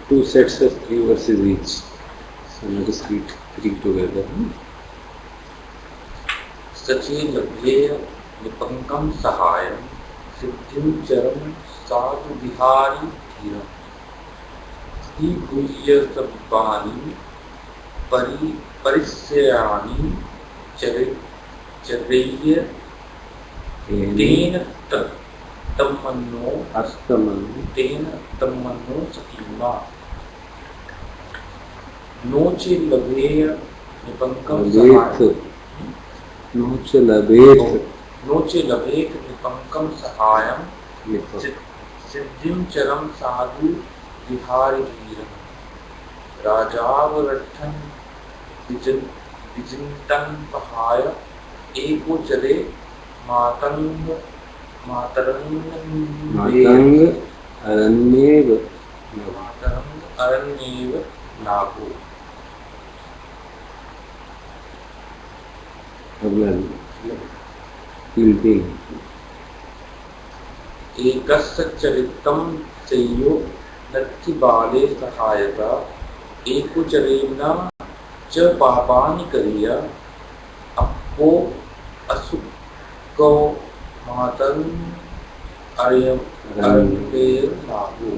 Two sets of 3 verses each. So let us read 3 together. सचेलभ्येय निपङ्कं सहायं सिद्धिं चरं साधु विहारी धीरं श्रीभूय सब्बानि परिस्यानि चरैय तेन तमन्नो तेन तमन्नो सतीमा नोचे लभेय निपङ्कं सहायं नोचे लभेत निपङ्कं सहायं सिद्धिं चरं साधु विहारि धीरं राजावरठं विचिन्तं पहाय एको चले मातंग अरण्येव नागो एकस्य चरितं सेयो नत्थि बाले सहायता एको चलेन च पापानि करिय अपो असुको मातन अरण्येव नागो.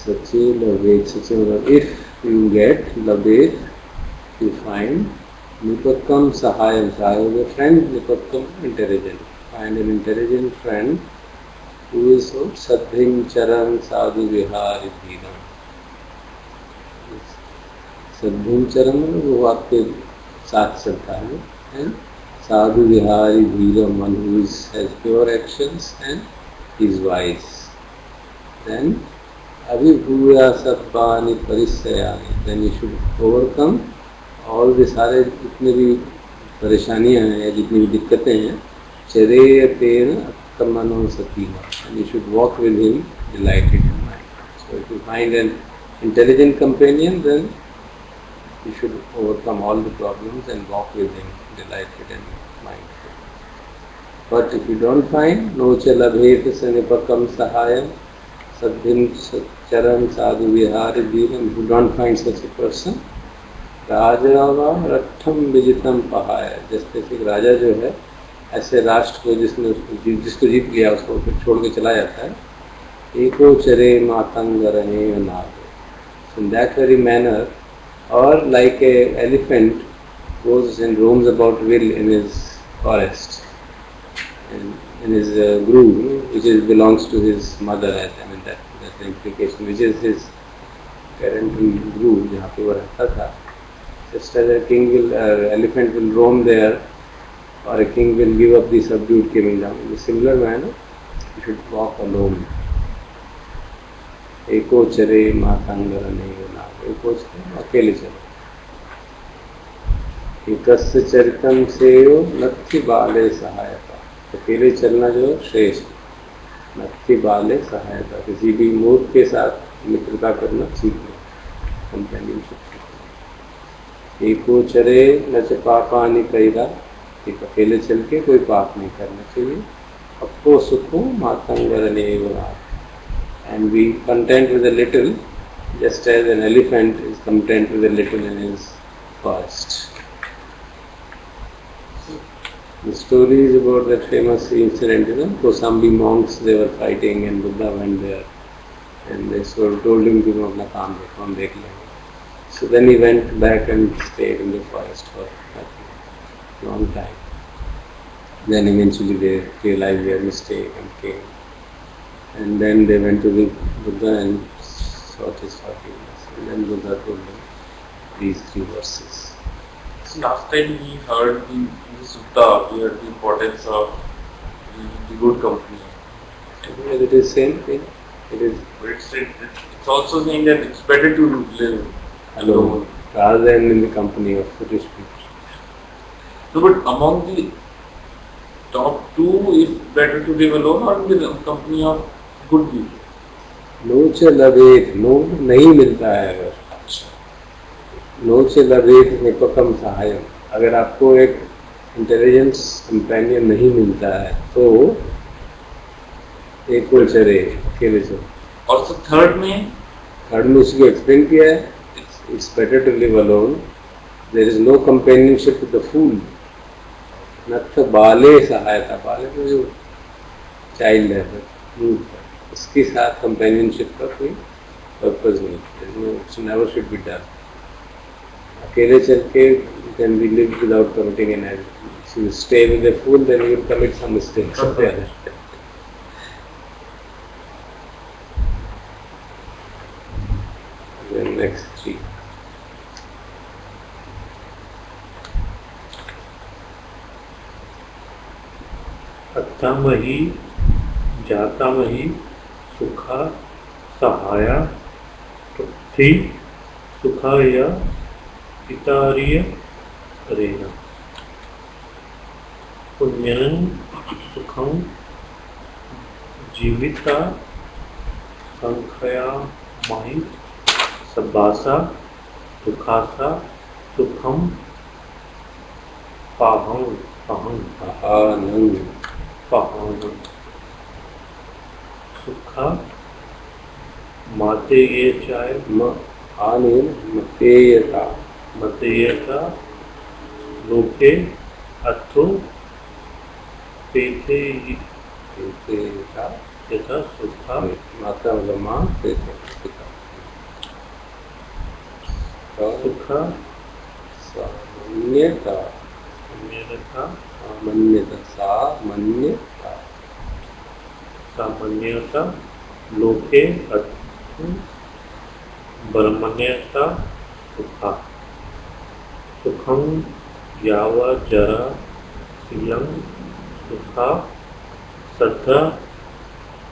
If you get labet, you find Nipakkam Sahayam. Sahayam is a friend, Nipakkam intelligent. Find an intelligent friend who is Sadhim Charan Sadhu Vihari Dhinam. Sadhim Charan वो आपके साथ चलता है, and Sadhu Vihari Dhinam, one who has pure actions and is wise. Then Abhibhuya Sabbani Parisayani. Then you should overcome all the सारे जितने भी परेशानियां हैं या जितनी भी दिक्कतें हैं, चरेय तेन तमनो सतीमा, and you should walk with him delighted in mind. So if you find an intelligent companion, then you should overcome all the problems and walk with him delighted in mind. But if you don't find, no cha labhet sanipakam sahayam, Sadhin Charan Sadhu Vihari Dhiram, who don't find such a person, राजावा रट्ठम विजितम पहाया, जैसे एक राजा जो है ऐसे राष्ट्र को जिसको जीत लिया उसको फिर छोड़ के चला जाता है। एको चरे मातंग रहे नाग, in that very manner, or like a elephant goes and roams about will in his forest, and in his groove, which belongs to his mother. I mean that's the implication, which is his parental groove, जहाँ पे वो रहता था. Just as a king elephant will roam there, or a king will give up the subdued kingdom. In a similar manner, you should walk alone. एको चरे मातंगर नहीं नाग, एको चरे अकेले चलो. एकस्य चरितम सेयो नत्थि बाले सहायता, अकेले चलना जो श्रेष्ठ. नत्थि बाले सहायता, किसी भी मूर्ख के साथ मित्रता करना सीख लो, कंपेनियनशिप. एको चरे न च पापानि कैरा, एक अकेले चल के कोई पाप नहीं करना चाहिए. अपो सुखो मातंगर नहीं नाग, and be content with a little, just as an elephant is content with a little in his forest. The story is about that famous incident, Kosambi monks, they were fighting and Buddha went there and they sort of told him to not काम देख लेंगे. So then he went back and stayed in the forest for a long time. Then eventually they realized their mistake and came. And then they went to the Buddha and sought his forgiveness. And then Buddha told them these 3 verses. So last time we heard in the sutta, we heard the importance of the good company. And it is same thing. It is. But it's also saying that it's better to live alone rather than in the company of foolish people. No, but among the top 2, it's better to live alone or in the company of good people. नोच लभेत, नोच नहीं मिलता है. अगर नोच लभेत निपकम सहायम, अगर आपको एक इंटेलिजेंस कंपेनियन नहीं मिलता है तो एक को चरे अकेले चलो. और थर्ड में उसको एक्सप्लेन किया है, it's better to live alone. There is no companionship with the fool. नत्थ बाले सहायता, बाले तो जो चाइल्ड है उसके साथ कंपेनियनशिप का कोई पर्पज नहीं. It's never should be done. अकेले चल के can be live without committing an act. If you stay with the fool then you will commit some mistakes. Then next 3. अत्तामहि जातामहि सुखा सहाया तृप्ति सुखाय पितार्य रेण. पुण्यं सुखं जीविता संख्या महि सबासा दुखासा सुखम पाहं सुखा माते ये चाय मतेयता लोके अथो पेते यथा सुखा माता माँ सुखा सामान्यता सामान्यता लोके ब्रह्मण्यता सुखा. सुखं याव जरा शीलं सुखा सद्धा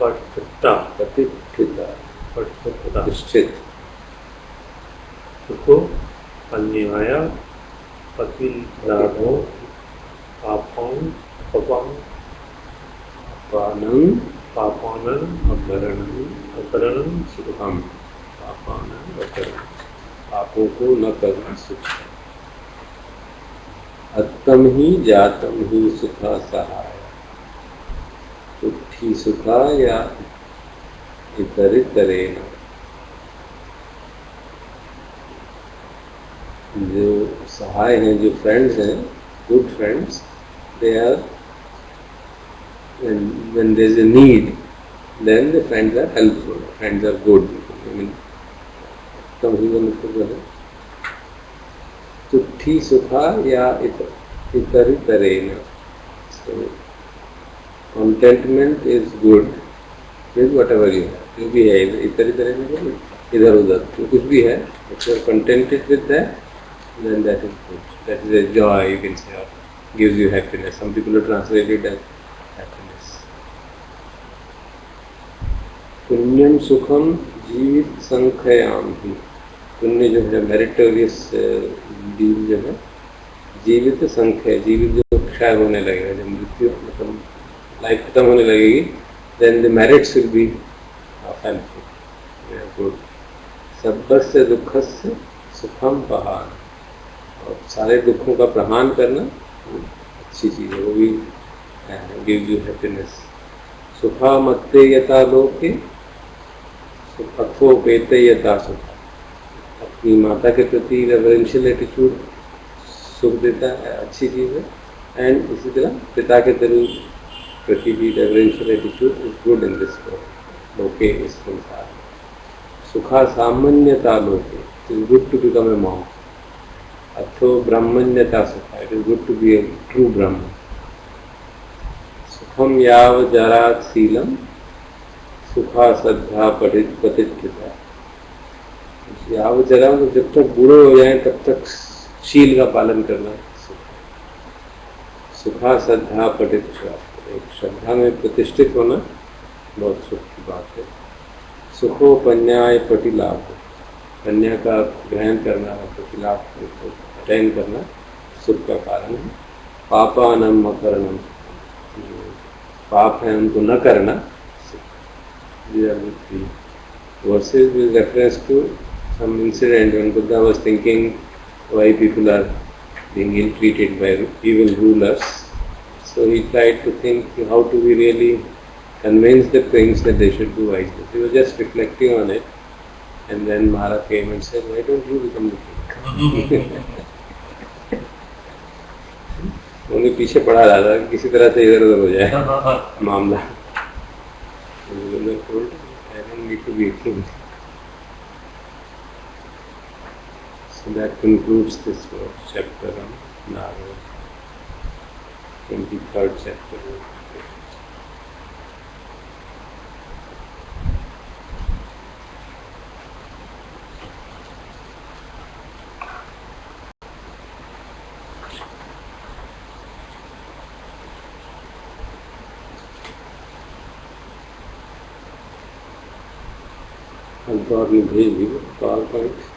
पठिता निश्चित. सुखो अन्याय पतिलाभो पापं पापानं अपरणं सुखम. पापों को न करना सुख. अत्तम ही जातम ही सुखा सहाय. सुखी सुखा या इतरितरेण। जो सहाय हैं, जो फ्रेंड्स हैं, good friends, they are, when there is a need, then the friends are helpful, friends are good. I mean, कम ही मतलब तुठी सुखा या इतरितरेण। So contentment is good with whatever you have, जो भी है, इतरितरेण मतलब इधर उधर जो कुछ भी है, if you are contented with that, then that is good. That is a joy, you can say, or gives you happiness. Some people have translated as happiness. Punyam सुखम जीवित संख्याम ही। पुण्य जो है, मेरिटोरियस डील जो है, जीवित संख्या, जीवित जो क्षय होने लगेगा, जब मृत्यु मतलब लाइफ खत्म होने लगेगी, then the merits will be good. सब्बस्य दुखस्य सुखम पहान, और सारे दुखों का प्रहान करना अच्छी चीज़ है, वो भी गिव्स यू हैप्पीनेस। सुखा मत्ते यथा लोके सुखोपेते यथा सुख। अपनी माता के प्रति रेवरेंशियल एटीट्यूड सुख देता है, अच्छी चीज़ है। एंड इसी तरह पिता के प्रति भी reverential attitude is good in this लोके, इस संसार। सुखा सामान्यता लोके, it is good to become a monk. अथो ब्रह्मण्यता सुखा, it is good to be a true ब्रह्म। सुखम याव जरात शीलम सुखा श्रद्धा पठित। याव जरा, जब तक बूढ़े हो जाए तब तक शील का पालन करना सुख। सुखा श्रद्धा पठित, एक श्रद्धा में प्रतिष्ठित होना बहुत सुख की बात है। सुखो पन्याय पटिलाभ, कन्या का ग्रहण करना, प्रतिलाभ को अटेन करना सुख का कारण है। पापानम अकरणम, जो पाप है उनको न करना सुख। Verses with reference to some incident when Buddha was thinking why people are being ill-treated by evil rulers. So he tried to think how to we really convince the kings that they should do wisely. He was just reflecting on it, and then Mara came and said, "Why don't you become the king?" उन्हें पीछे पड़ा रहा था, किसी तरह से इधर उधर हो जाए मामला। I don't need to be a king. So that concludes this chapter on Narada, 23rd chapter. हम तो आपने भेज the power point.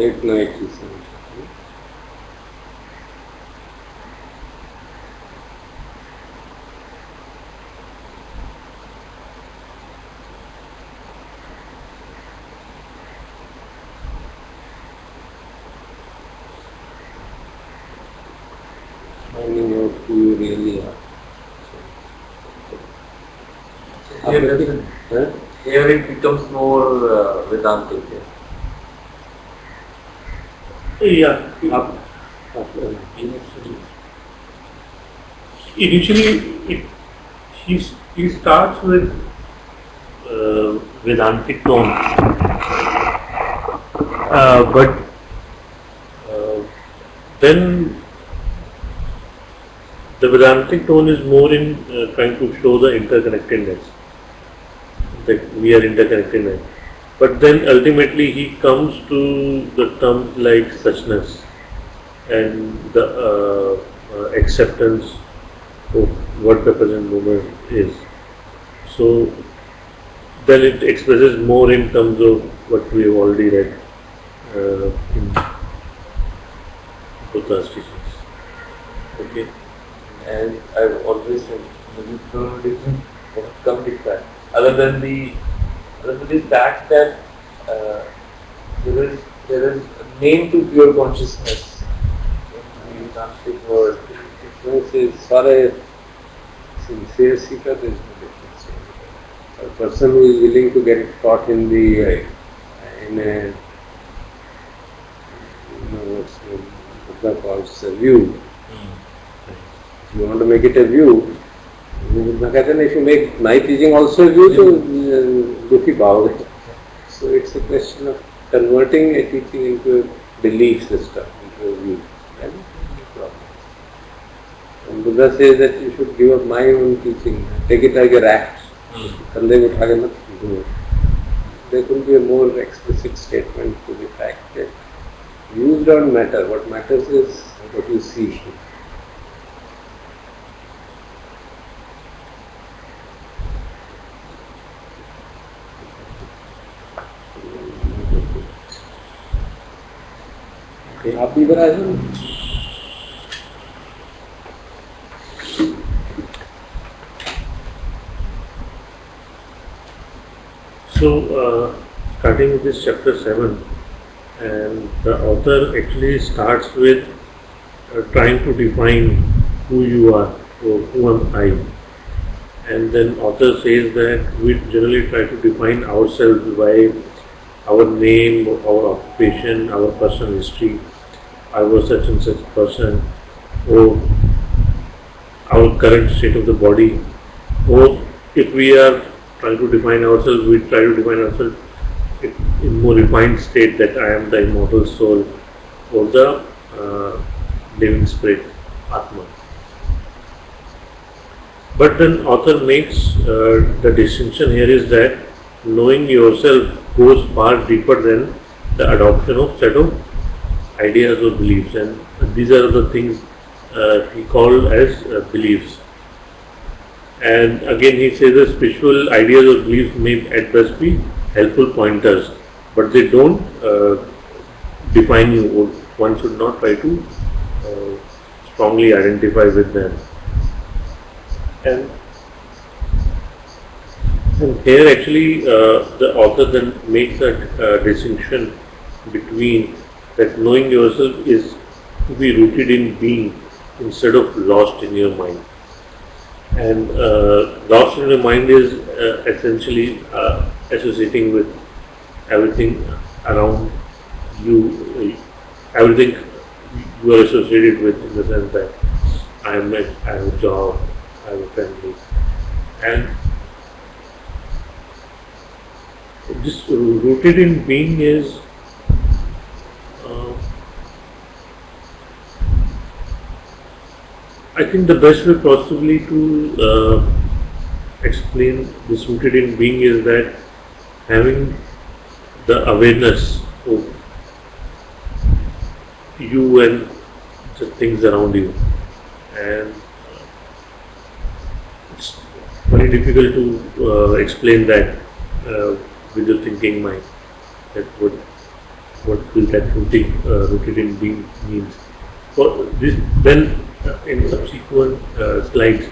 Eight night is finding out who you really are. Here it becomes more Vedantic. Yeah. Initially, he starts with Vedantic tone, but then the Vedantic tone is more in trying to show the interconnectedness, that we are interconnected. But then ultimately he comes to the terms like suchness and the acceptance of what the present moment is. So then it expresses more in terms of what we have already read in Buddha's teachings. Okay. And I've always said different come with that. Other than the fact that there is a name to pure consciousness in the Tantric world. If as far as sincere seeker, there is no difference. A person who is willing to get caught in the in a what Buddha calls a view. If you want to make it a view, if you make my teaching also a view, so dukhi bhava. So it's a question of converting a teaching into a belief system, into a view. Then no problem. And Buddha says that you should give up my own teaching, take it like a rat. There could be a more explicit statement to the fact that views don't matter. What matters is what you see. Okay, आप भी इधर आ जाओ। So, starting with this chapter 7, and the author actually starts with trying to define who you are or who am I. And then author says that we generally try to define ourselves by our name, our occupation, our personal history. I was such and such person, or our current state of the body, or if we are trying to define ourselves, we try to define ourselves in more refined state that I am the immortal soul or the living spirit, Atma. But then author makes the distinction here is that knowing yourself goes far deeper than the adoption of set of ideas or beliefs, and these are the things he called as beliefs. And again he says that spiritual ideas or beliefs may at best be helpful pointers, but they don't define you, or one should not try to strongly identify with them. And here actually the author then makes a distinction between that knowing yourself is to be rooted in being instead of lost in your mind. And lost in your mind is essentially associating with everything around you, everything you are associated with, in the sense that I have a job, I have a family, and this rooted in being is I think the best way possibly to explain this rooted in being is that having the awareness of you and the things around you, and it's very difficult to explain that with the thinking mind, that what will that rooted in being means. For this, then in subsequent slides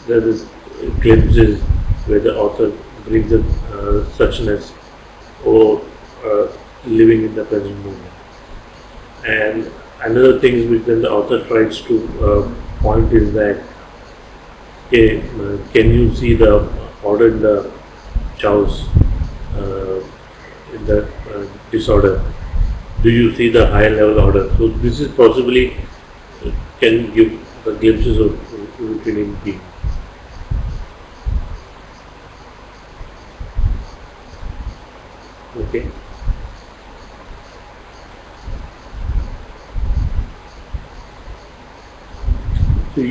there is glimpses where the author brings up suchness or living in the present moment. And another thing which then the author tries to point is that can you see the order in the chaos, in the disorder? Do you see the higher level order? So this is possibly can give the glimpses of rooted in being. Okay. So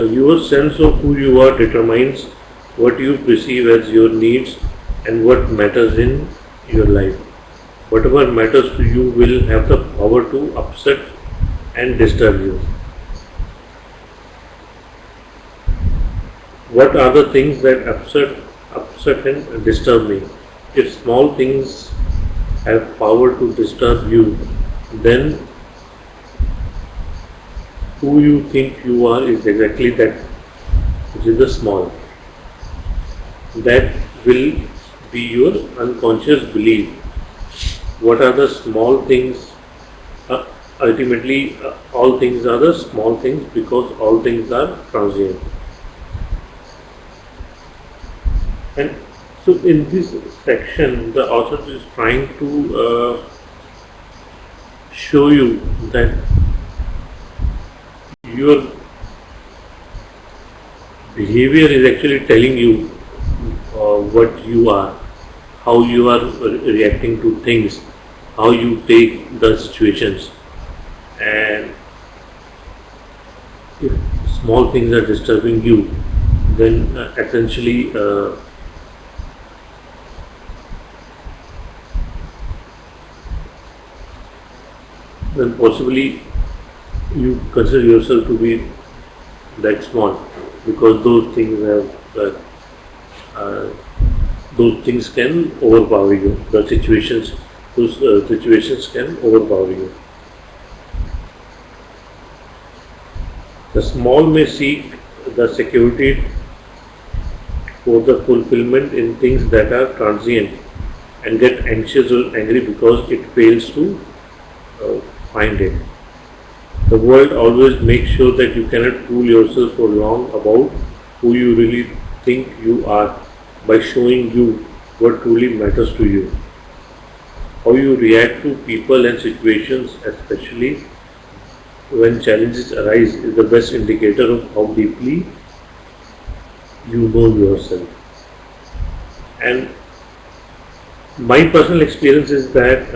your sense of who you are determines what you perceive as your needs and what matters in your life. Whatever matters to you will have the power to upset and disturb you. What are the things that upset and disturb me? If small things have power to disturb you, then who you think you are is exactly that, which is the small. That will be your unconscious belief. What are the small things? Ultimately, all things are the small things because all things are transient. And so, in this section, the author is trying to show you that your behavior is actually telling you what you are, how you are reacting to things, how you take the situations, and if small things are disturbing you, then essentially then possibly you consider yourself to be that small because those things have those things can overpower you. The situations, those situations can overpower you. The small may seek the security for the fulfillment in things that are transient and get anxious or angry because it fails to find it. The world always makes sure that you cannot fool yourself for long about who you really think you are by showing you what truly matters to you. How you react to people and situations, especially when challenges arise, is the best indicator of how deeply you know yourself. And my personal experience is that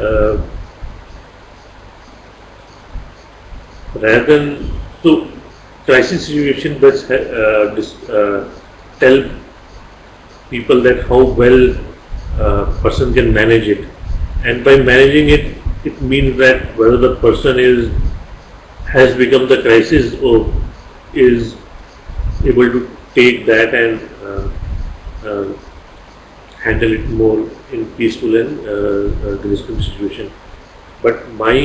rather than so crisis situation does tell people that how well a person can manage it, and by managing it, it means that whether the person has become the crisis or is able to take that and handle it more in peaceful and graceful situation. But my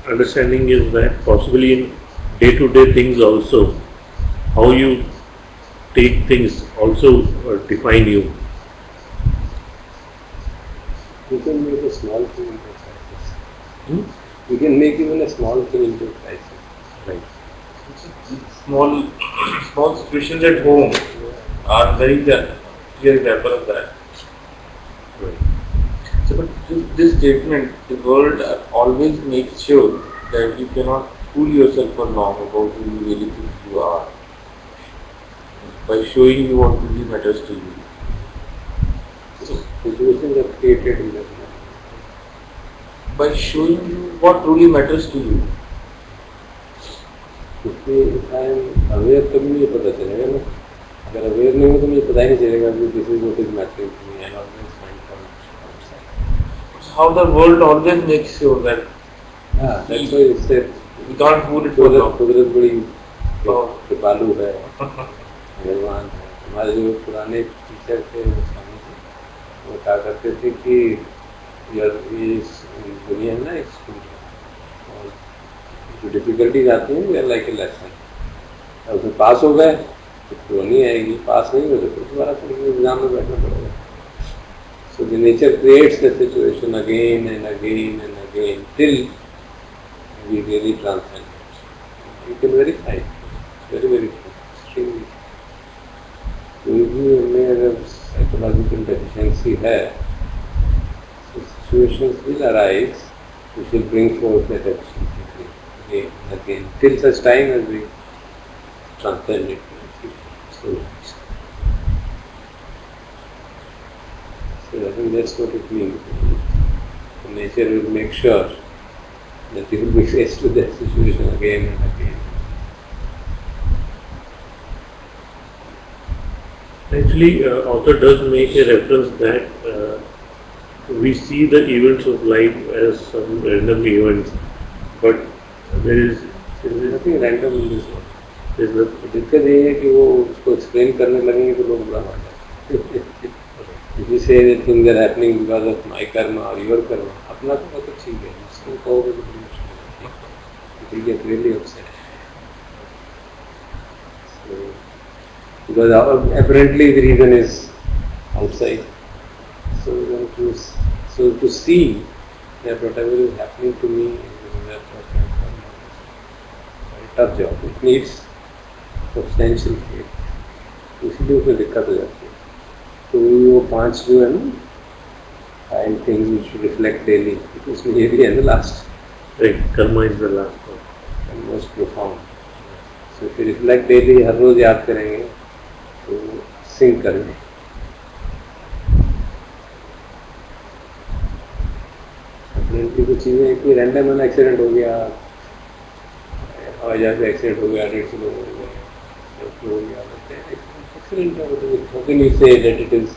understanding is that possibly in day-to-day things also, how you take things also define you. You can make a small thing into a crisis. You can make even a small thing into a crisis. Right. Small situations at home are very clear example of that. Right. So, but this statement, the world always makes sure that you cannot fool yourself for long about who you really think you are by showing you what really matters to you. So, situations are created in that manner. By showing you what truly matters to you. If I am aware, तभी मुझे पता चलेगा ना. अगर aware नहीं हो तो मुझे पता ही नहीं चलेगा कि this is what is mattering to me and always find outside. How the world always makes sure that that's why it's said we can't fool it for long. कुदरत बड़ी कृपालु है, भगवान है. हमारे जो पुराने टीचर थे वो कहा करते थे कि ये दुनिया है ना एक स्कूल है और जो डिफिकल्टीज आती हैं we are like a lesson. अब उसमें पास हो गए तो नहीं आएगी, पास नहीं हो तो फिर दोबारा पढ़ेंगे, एग्जाम में बैठना पड़ेगा. So the nature creates the situation again and again and again till we really transcend. You can verify very very extremely. कोई भी हमें अगर साइकोलॉजिकल डेफिशिएंसी है so situations will arise which will bring forth that deficiency again and again till such time as we transcend it. So I think that's what it means. Nature will make sure that you will be faced with that situation again and again. Actually, author does make a reference that we see the events of life as some random events, but there is nothing random in this world. There's no, दिक्कत ये है कि वो उसको explain करने लगेंगे तो लोग बुरा मान जाते हैं. If you say that things are happening because of my karma or your karma, अपना तो बहुत ठीक है, उसको कहोगे तो बड़ी मुश्किल है. People get really upset. So, because apparently the reason is outside. So to see that whatever is happening to me is a result of my karma. Very tough job. It needs substantial faith. इसलिए उसमें दिक्कत हो जाती है. तो वो 5 जो है ना, 5 things which reflect daily, उसमें ये भी है ना last. Right, karma is the last one. And most profound. So if you reflect daily, हर रोज याद करेंगे तो सिंक करेंगे. अपने कुछ चीज़ें कोई रैंडम है, एक्सीडेंट हो गया, हवाई जहाज का एक्सीडेंट हो गया, 150 लोग हो गए, हो गया, एक्सीडेंट हो तो how can you say that it is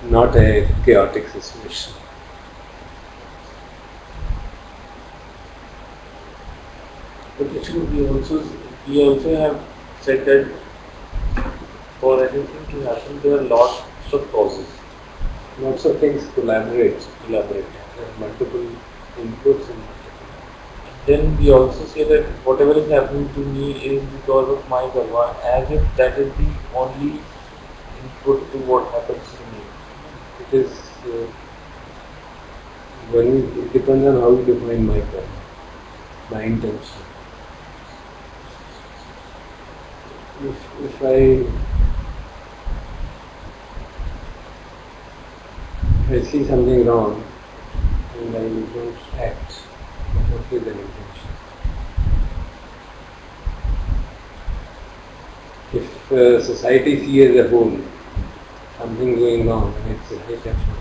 not a chaotic situation? But actually we also have said that for anything to happen there are lots of causes. Lots of things collaborate. There are multiple inputs and Then we also say that whatever is happening to me is because of my karma, as if that is the only input to what happens to me. it is it depends on how you define my karma, my intention. If I see something wrong and I don't act, what is the intention? If society sees as a whole something going wrong, and it's a high action,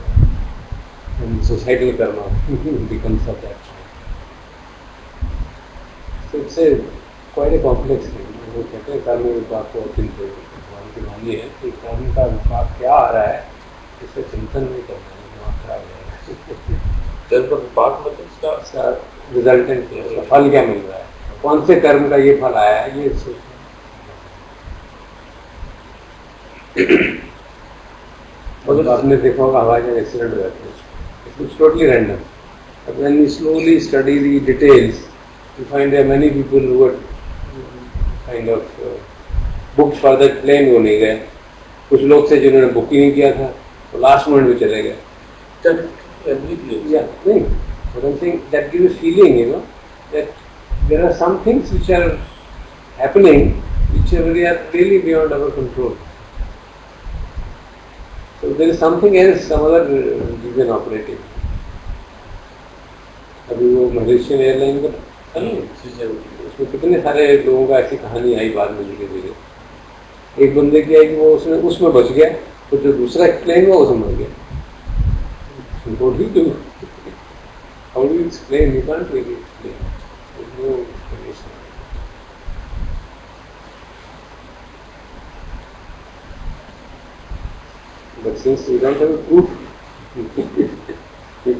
and societal karma becomes of that. So it's quite a complex thing. वो कहते हैं कर्म विपाक को चिंतन, भगवान की वाणी है कि कर्म का विपाक क्या आ रहा है, इससे चिंतन नहीं करना है, दिमाग खराब हो जाएगा. Therefore, vipak मतलब इसका रिजल्टेंट क्या है, फल क्या मिल रहा है, कौन से कर्म का ये फल आया है, ये सोचना. और आपने देखा होगा हवाई जहाज एक्सीडेंट हो जाते हैं, it's totally random. But when you slowly study the details, you find there are many people who are kind of booked for that plane, वो नहीं गए. कुछ लोग थे जिन्होंने बुक ही नहीं किया था, तो लास्ट मोमेंट में चले गए. Yeah, नहीं. But I'm saying that gives a feeling, you know, that there are some things which are happening which are really beyond our control. So there is something else, some other reason operating. अभी वो Malaysian airline का था नहीं, उसमें कितने सारे लोगों का ऐसी कहानी आई बाद में धीरे धीरे. एक बंदे की आई कि वो उसमें बच गया, तो जो दूसरा प्लेन हुआ उसमें मर गया. What do you do? How do you explain? You can't really explain. There's no explanation. But since you don't have a proof, you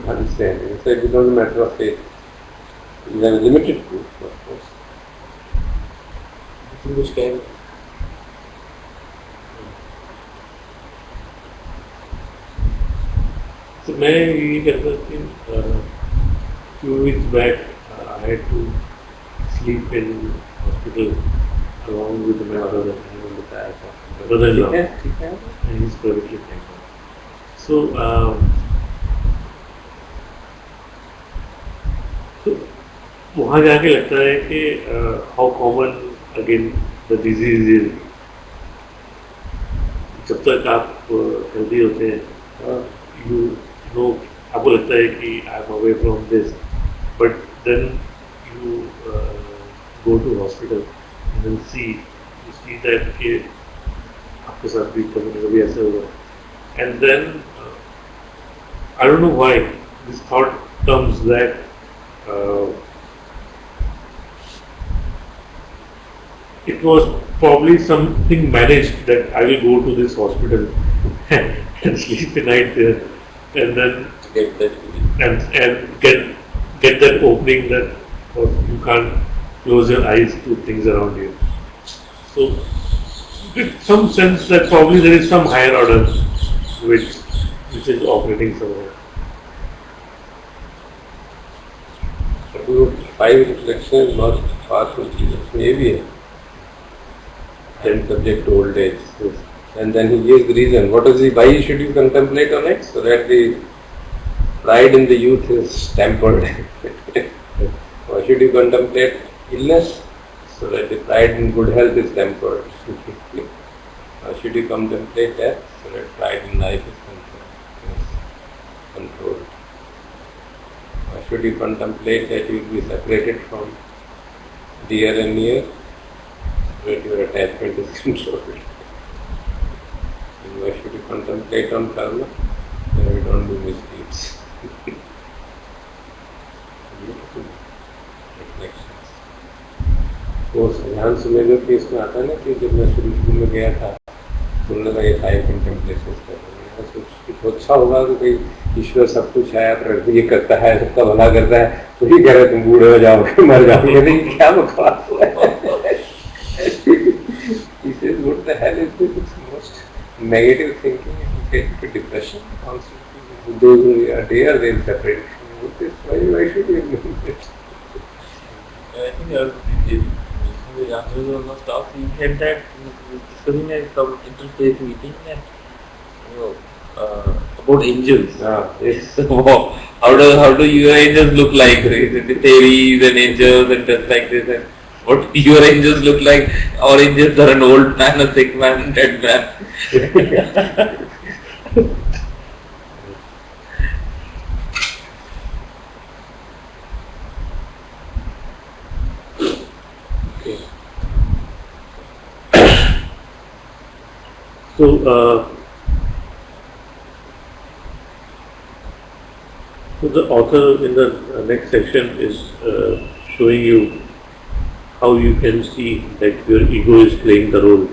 can't say anything. So it becomes a matter of faith. You have limited proof, of course. which can तो मैं ये कहता कि few weeks back I had to sleep in hospital along with my brother. Brother-in-law, and he's perfectly fine. So वहाँ जाके लगता है कि how common again the disease is. जब तक आप हेल्दी होते हैं, you know, आपको लगता है कि I am away from this, but then you go to hospital and then you see that कि आपके साथ भी कभी ऐसा होगा, and then I don't know why this thought comes that it was probably something managed that I will go to this hospital and sleep a night there, and then get that feeling. and get that opening that you can't close your eyes to things around you. So with some sense that probably there is some higher order which is operating somewhere. But वो 5 reflection is not far from Jesus. Maybe है. 10 subject old age. And then he gives the reason. Why should you contemplate on it? So that the pride in the youth is tempered. Why should you contemplate illness? So that the pride in good health is tempered. Why should you contemplate death? So that pride in life is controlled. Why should you contemplate that you will be separated from dear and near? So that your attachment is controlled. And why should you contemplate on karma? Then we don't do misdeeds. Beautiful reflections. वो ध्यान सुमेगा कि इसमें आता है ना कि जब मैं शुरू में गया था तो लगा ये 5 contemplations कर रहा है, कुछ अच्छा होगा तो कोई ईश्वर सब कुछ है, प्रकृति ये करता है, सबका भला करता है, तो ही कह रहे तुम बूढ़े हो जाओगे, मर जाओगे, नहीं क्या बकवास है। He says, what the hell is this? It's the most negative thinking. You get into depression constantly. Those who are there, they'll separate from this. Why should you ignore it? I think the answers on the stuff he said that discussing at some interfaith meeting that about angels. Yes. So, how do your angels look like? The fairies and angels and just like this, and what your angels look like? Our angels are an old man, a sick man, dead man. So the author in the next section is showing you how you can see that your ego is playing the role,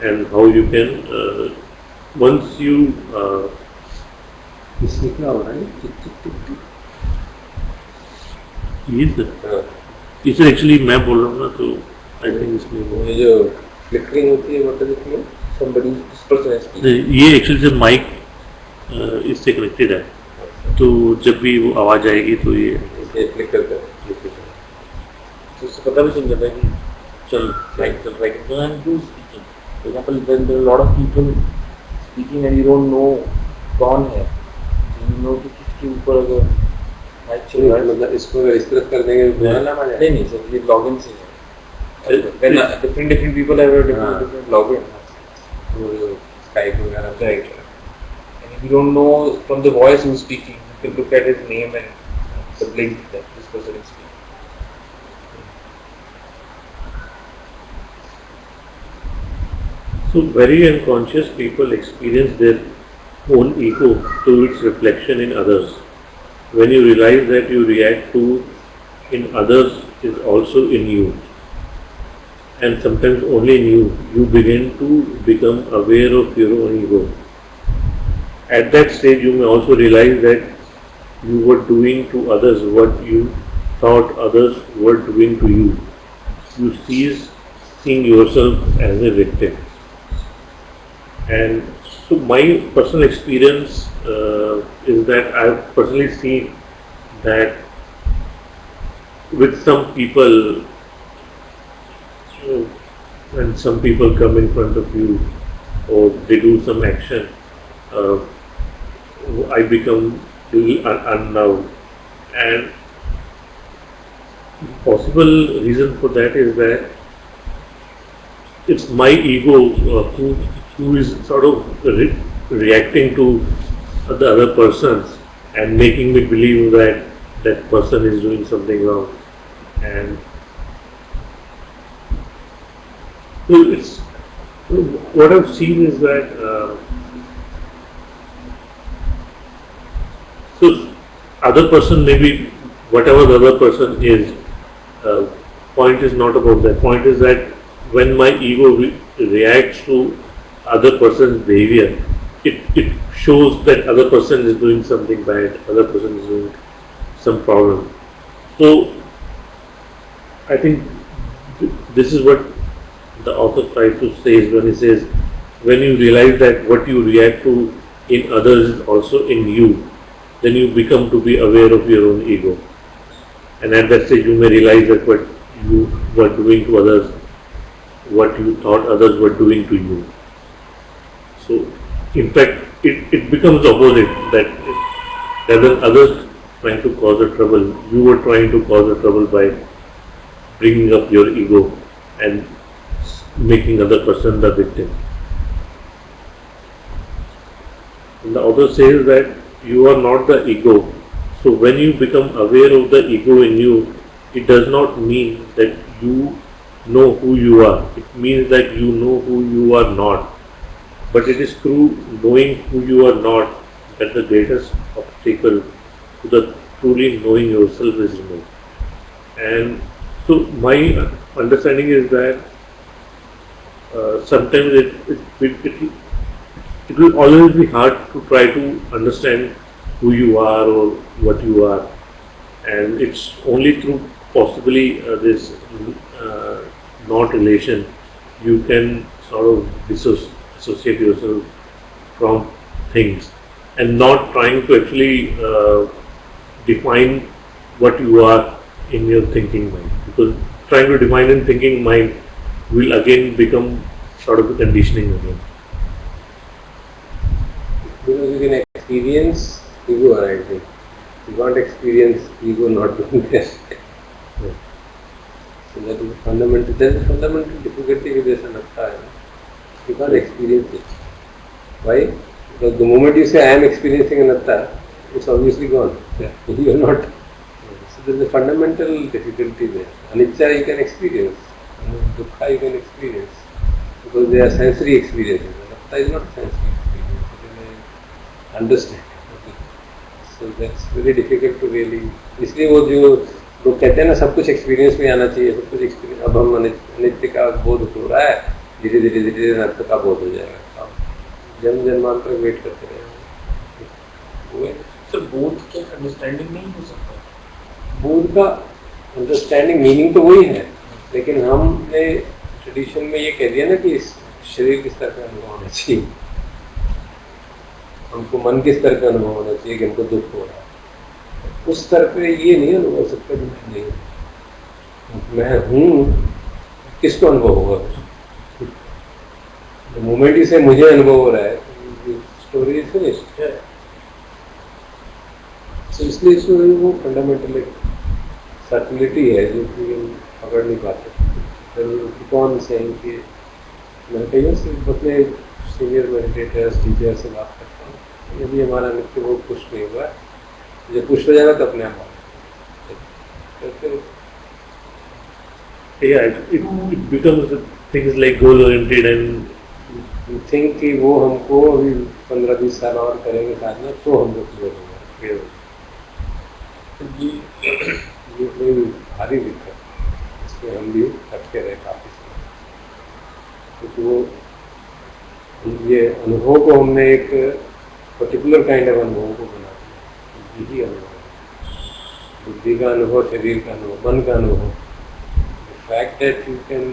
and how you can once you इसमें क्या हो रहा है? टिक टिक टिक टिक। इसे actually मैं बोल रहा हूँ ना, तो आई थिंक इसमें ये जो फ्लिकरिंग होती है, what does it mean? Somebody, this person is speaking. ये एक्चुअली जब माइक इससे कनेक्टेड है, तो जब भी वो आवाज आएगी तो ये फ्लिकर कर। तो उससे पता भी चल जाता है कि चल रहा है कि and who's speaking. For example, when there are a lot of people speaking and you don't know कौन है, you know कि किसके ऊपर अगर माइक चल रहा है, मतलब इसको अगर इस तरफ कर देंगे तो बुरा नाम आ जाएगा। नहीं सर, ये लॉगिन से है। When different people have a different login. Skype वगैरह। Right. And if you don't know from the voice who's speaking, you can look at his name and the blink that this person is speaking. So very unconscious people experience their own ego to its reflection in others. When you realize that you react to in others is also in you, and sometimes only in you, you begin to become aware of your own ego. At that stage, you may also realize that you were doing to others what you thought others were doing to you. You cease seeing yourself as a victim. And so my personal experience is that I've personally seen that with some people, when some people come in front of you or they do some action, I become unnerved. And the possible reason for that is that it's my ego who is sort of reacting to the other persons and making me believe that that person is doing something wrong. And so it's what I've seen is that so other person, maybe whatever the other person is, point is not about that. Point is that when my ego reacts to other person's behavior, it shows that other person is doing something bad, other person is doing some problem. So I think this is what the author tries to say when he says, when you realize that what you react to in others is also in you, then you become to be aware of your own ego. And at that stage you may realize that what you were doing to others, what you thought others were doing to you. So, in fact, it becomes opposite that rather others trying to cause a trouble, you were trying to cause a trouble by bringing up your ego and making other person the victim. And the author says that you are not the ego. So when you become aware of the ego in you, it does not mean that you know who you are. It means that you know who you are not. But it is through knowing who you are not that the greatest obstacle to the truly knowing yourself is removed. And so my understanding is that sometimes it will always be hard to try to understand who you are or what you are, and it's only through possibly this not relation you can sort of dissociate yourself from things and not trying to actually define what you are in your thinking mind, because trying to define in thinking mind will again become sort of a conditioning again. Because you can experience ego arising. You can't experience ego not being there. Yeah. So that is fundamental. There is a fundamental difficulty with this anatta. You can't experience it. Why? Because the moment you say I am experiencing anatta, it's obviously gone. Yeah. You are not. So there is a fundamental difficulty there. Anicca you can experience. Dukkha you can experience. Because they are sensory experiences. Anatta is not sensory experience. It is understand. So that's very difficult to really. इसलिए वो जो लोग कहते हैं ना सब कुछ experience में आना चाहिए, सब कुछ एक्सपीरियंस, अब हम अनित्य का बोध हो रहा है, धीरे धीरे धीरे धीरे अनित्य का बोध हो जाएगा. अब जन्म जन्मांतर वेट करते रहेंगे. सर बोध के अंडरस्टैंडिंग नहीं हो सकता. बोध का अंडरस्टैंडिंग मीनिंग तो वही है, लेकिन हमने ट्रेडिशन में ये कह दिया ना कि इस शरीर के स्तर का अनुभव होना चाहिए, हमको मन के स्तर का अनुभव होना चाहिए कि हमको दुख हो रहा है. उस स्तर पे ये नहीं अनुभव हो सकता कि नहीं मैं हूँ, किसको अनुभव होगा. मोमेंट ही से मुझे अनुभव हो रहा है, स्टोरी इज फिनिश्ड है. तो इसलिए इसमें वो फंडामेंटल एक सर्टिलिटी है जो कि हम पकड़ नहीं पाते. कौन से हैं कि मैं कई से अपने सीनियर मेडिटेटर्स टीचर से बात करता हूँ, यदि हमारा नित्य वो पुष्ट नहीं हुआ है, जब पुष्ट हो जाएगा तो अपने आप it becomes things like goal oriented and you think कि वो हमको अभी 15-20 साल और करेंगे साधना तो हम लोग क्लियर होंगे. ये कोई भारी दिक्कत, इसमें हम भी अटके रहे काफी समय, क्योंकि वो ये अनुभव को हमने एक पर्टिकुलर काइंड ऑफ अनुभव को बना दिया. यही अनुभव, बुद्धि का अनुभव, शरीर का अनुभव, मन का अनुभव. The fact that you can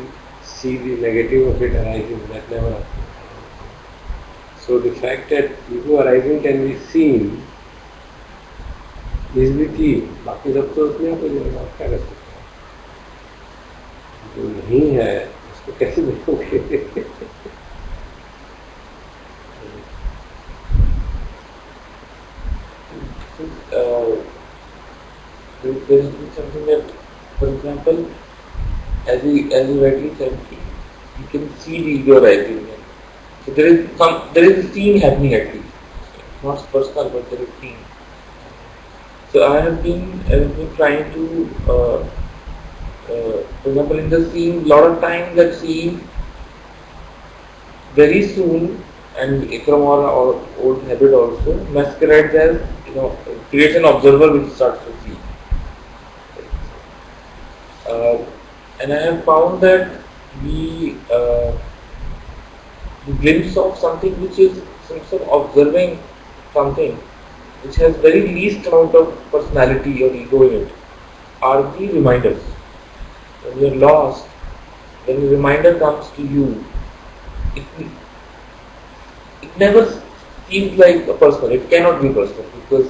see the negative of it arising, that never happens. So the fact that ego arising can be seen is the key. बाकी सब तो अपने आप हो जाएगा, आप क्या कर सकते हैं. जो नहीं है उसको कैसे देखोगे. There is something that, for example, as you rightly said, you can see the ego rising. So there is a scene happening at least. It's not personal, but there is a scene. So I have been trying to, for example, in the scene, a lot of times that scene, very soon, and from our old habit also, masquerades as, creates an observer which starts to see. And I have found that the glimpse of something which is some sort of observing something which has very least amount of personality or ego in it are the reminders. When you are lost, when the reminder comes to you, it never seems like a personal. It cannot be personal because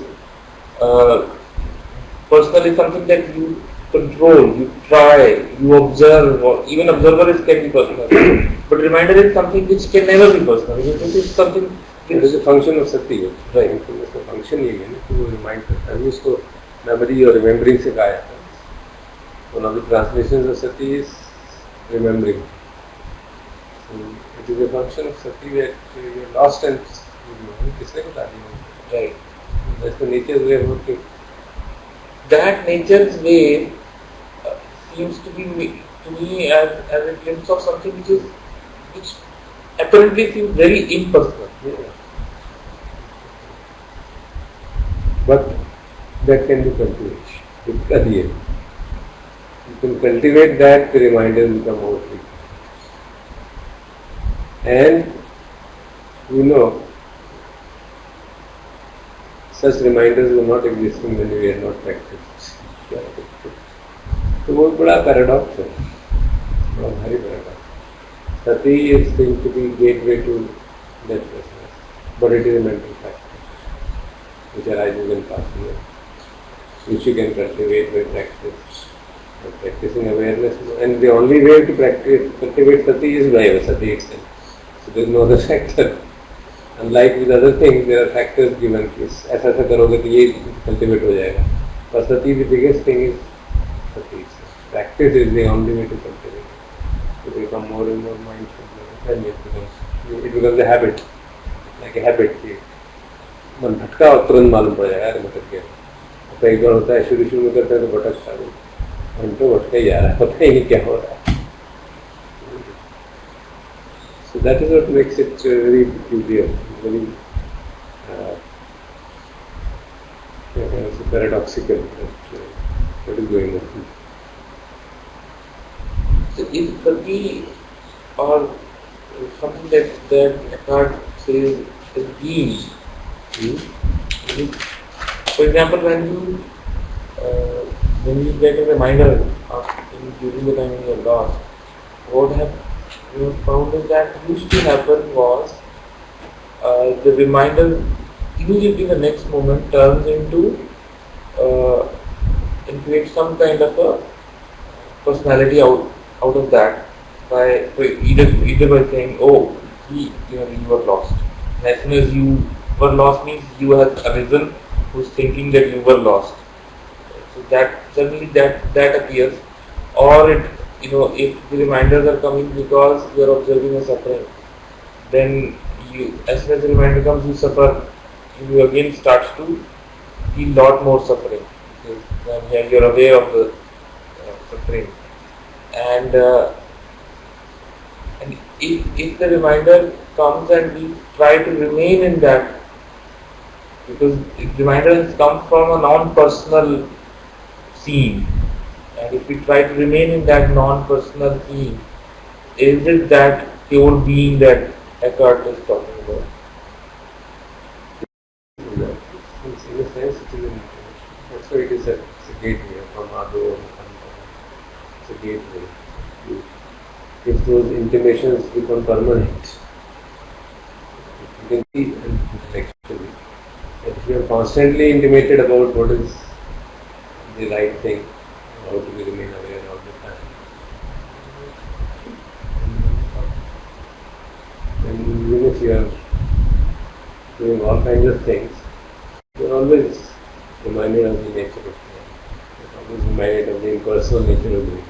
personal is something that you control, you try, you observe, or even observer can be personal. But reminder is something which can never be personal. This is something. It is a function of sati. Right. उसका function यही है ना कि वो remind करता है. उसको memory और remembering से कहा जाता है. One of the translations of sati is remembering. So it is a function of sati that you are lost and किसने बता दिया? Right. That's the nature's way of working. That nature's way seems to be to me as a glimpse of something which apparently seems very impersonal. Yeah. But that can be cultivated. You can cultivate that, the reminders become more frequent. And you know, such reminders were not existing when we had not practiced. तो वो बड़ा paradox है, बड़ा भारी paradox. Sati is going to be gateway to deathlessness, but it is a mental factor which arises in past years, which you can cultivate by practice. By practicing awareness, and the only way to cultivate sati is by sati itself. So there is no other factor. Unlike with other things, there are factors given. ऐसा ऐसा करोगे तो ये cultivate हो जाएगा. But sati, the biggest thing is sati itself. Practice is the only way to cultivate it. To become more and more mindful, and it becomes a habit, like a habit. मन भटका और तुरंत मालूम पड़ जाएगा, अरे भटक गया. तो एक बार होता है, शुरू में करते हैं तो भटकता है, घंटों भटका ही जा रहा है, पता ही नहीं क्या हो रहा है. So that is what makes it very peculiar, very paradoxical. What is going on? So it could be or something that Eckhart says is being. For example, when you get a reminder during the time when you are lost, what you found is that used to happen was the reminder immediately the next moment turns into and creates some kind of a personality out of that by either by saying, oh, you were lost. And as soon as you were lost means you have arisen who's thinking that you were lost. So that suddenly that appears, or if the reminders are coming because you are observing a suffering, then as soon as the reminder comes, you suffer. You again starts to feel lot more suffering when you are aware of the suffering. And if the reminder comes and we try to remain in that, because the reminder has come from a non-personal scene, and if we try to remain in that non-personal scene, is it that pure being that Eckhart is talking about? In a sense, it is an intimation. That's why it is a gateway from Ado. It's a gateway. If those intimations become permanent, you can see intellectually that if you are constantly intimated about what is the right thing, how to remain aware all the time, and even if you are doing all kinds of things, you are always reminded of the nature of God. You are always reminded of the impersonal nature of being.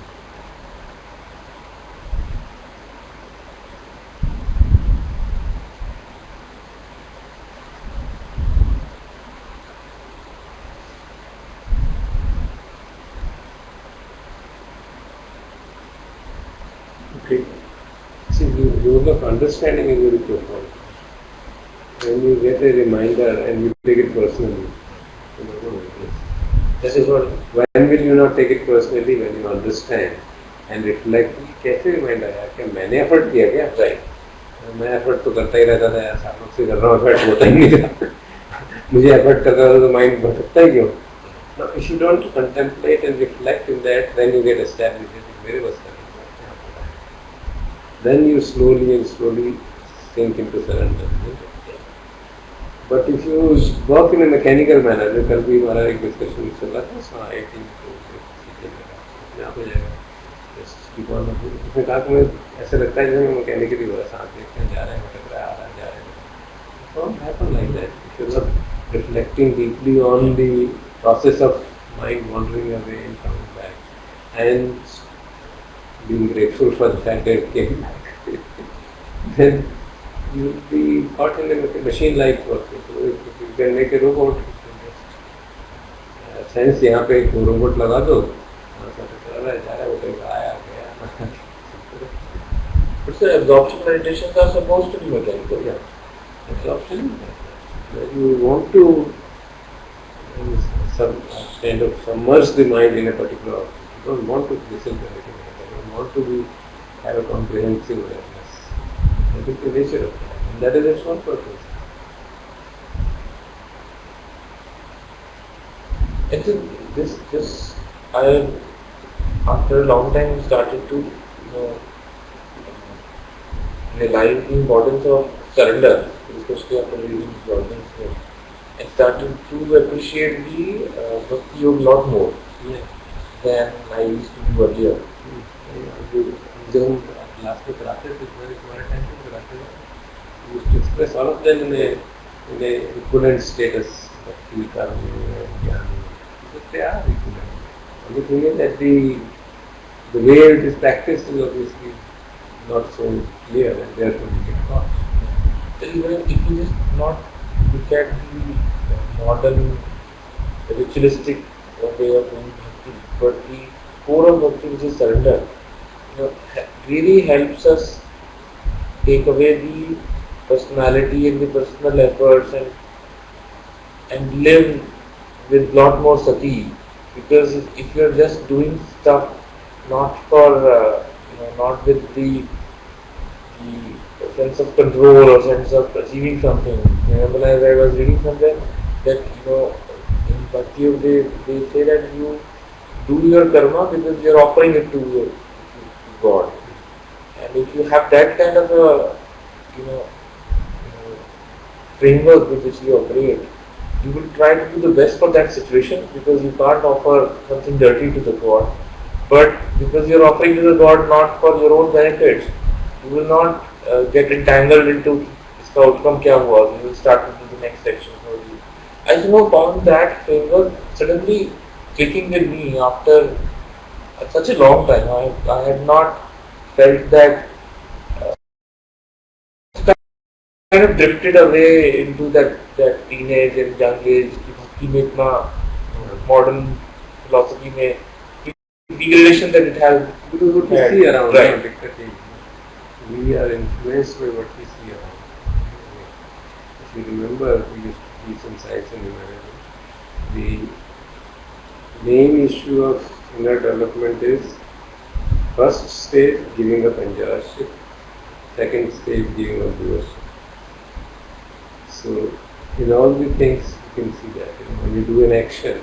Okay. See, the rule of understanding is very profound. When you get a reminder and you take it personally, This is what. when will you not take it personally? When you understand and reflect, कैसे reminder आया? क्या मैंने effort किया क्या? Right. मैं effort तो करता ही रहता था यार, सालों से कर रहा हूँ, effort होता ही नहीं था. मुझे effort करता था तो mind भटकता ही क्यों? Now, if you don't contemplate and reflect in that, then you get established. मेरे बस का नहीं. Then you slowly sink into surrender. But if you work in a mechanical manner, कल भी हमारा एक discussion चल रहा था, अपने आप हो जाएगा. उसने कहा कि मैं ऐसा लगता है जैसे मैं मैकेनिकली हो रहा, सांस लेते हैं, जा रहे हैं, भटक रहा है, आ रहा है, जा रहे हैं. It won't happen like that. If you're not reflecting deeply on the process of mind wandering away and coming back, and being grateful for the fact that it came back, then you will be caught in a machine-like process. So if you can make a robot, you can just sense यहाँ पे एक robot लगा दो, ऐसा चल रहा है, जा रहा है, वो कहीं आया गया. But sir, absorption meditations are supposed to be mechanical. Yeah. Absorption. You want to kind of submerge the mind in a particular object. You don't want to listen to anything else. You don't want to have a comprehensive awareness. That is the nature of it. And that is its own purpose. I think this I after a long time started to realize the importance of surrender, especially after reading Jordan's book. I started to appreciate the Bhakti Yoga a lot more than I used to do earlier. जब हम class में कराते थे, तुम्हारे time पे कराते थे, we used to express all of them in a equivalent status. Bhakti, karma, jnana. But they are equivalent. Only thing is that the way it is practiced is obviously not so clear, and therefore we get caught. So even if you just not look at the modern ritualistic way of doing bhakti, but the core of bhakti, which is surrender, really helps us take away the personality and the personal efforts and live with lot more sati. Because if you're just doing stuff not for not with the sense of control or sense of achieving something. When I was reading somewhere that in Bhakti Yoga they say that you do your karma because you're offering it to God. And if you have that kind of a framework with which you operate, you will try to do the best for that situation because you can't offer something dirty to the God. But because you're offering to the God not for your own benefits, you will not get entangled into इसका outcome क्या हुआ. You will start into the next section. I somehow found that framework suddenly clicking with me after such a long time. I had not felt that kind of drifted away into that teenage and young age कि में इतना modern philosophy में degradation that it has. Because what we see around, right? We are influenced by what we see around. If you remember, we used to teach in science and humanity. The main issue of inner development is first stage giving up enjoyership, second stage giving up doership. So in all the things you can see that when you do an action,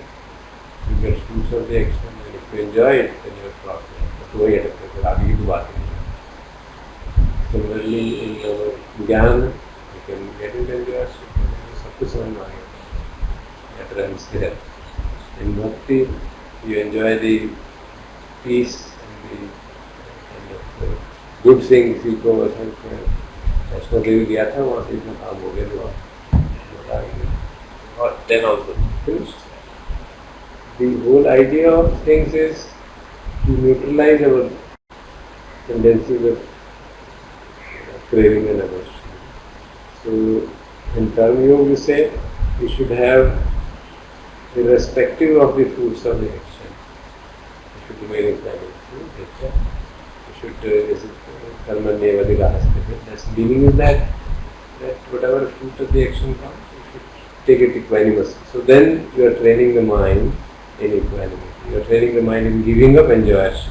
you get fruits of the action, and if you enjoy it, then you are profitable. But वही है फिर आगे की तो बात नहीं. Similarly, in our ज्ञान, you can get into enjoyership, सब कुछ समझ में आ गया. That runs there. In bhakti, you enjoy the peace and the kind of good things. You go Vaishno Devi गया था, वहाँ से इतना काम हो गया तो then also finished. The whole idea of things is to neutralize our tendencies of craving and aversion. So in Karma Yoga we say you should have, irrespective of the fruits of the action, you should remain equanimous. You should karmanye vadirahaste. That's the meaning is that whatever fruit of the action comes, you should take it equanimously. So then you are training the mind in equanimity. You are training the mind in giving up enjoyership.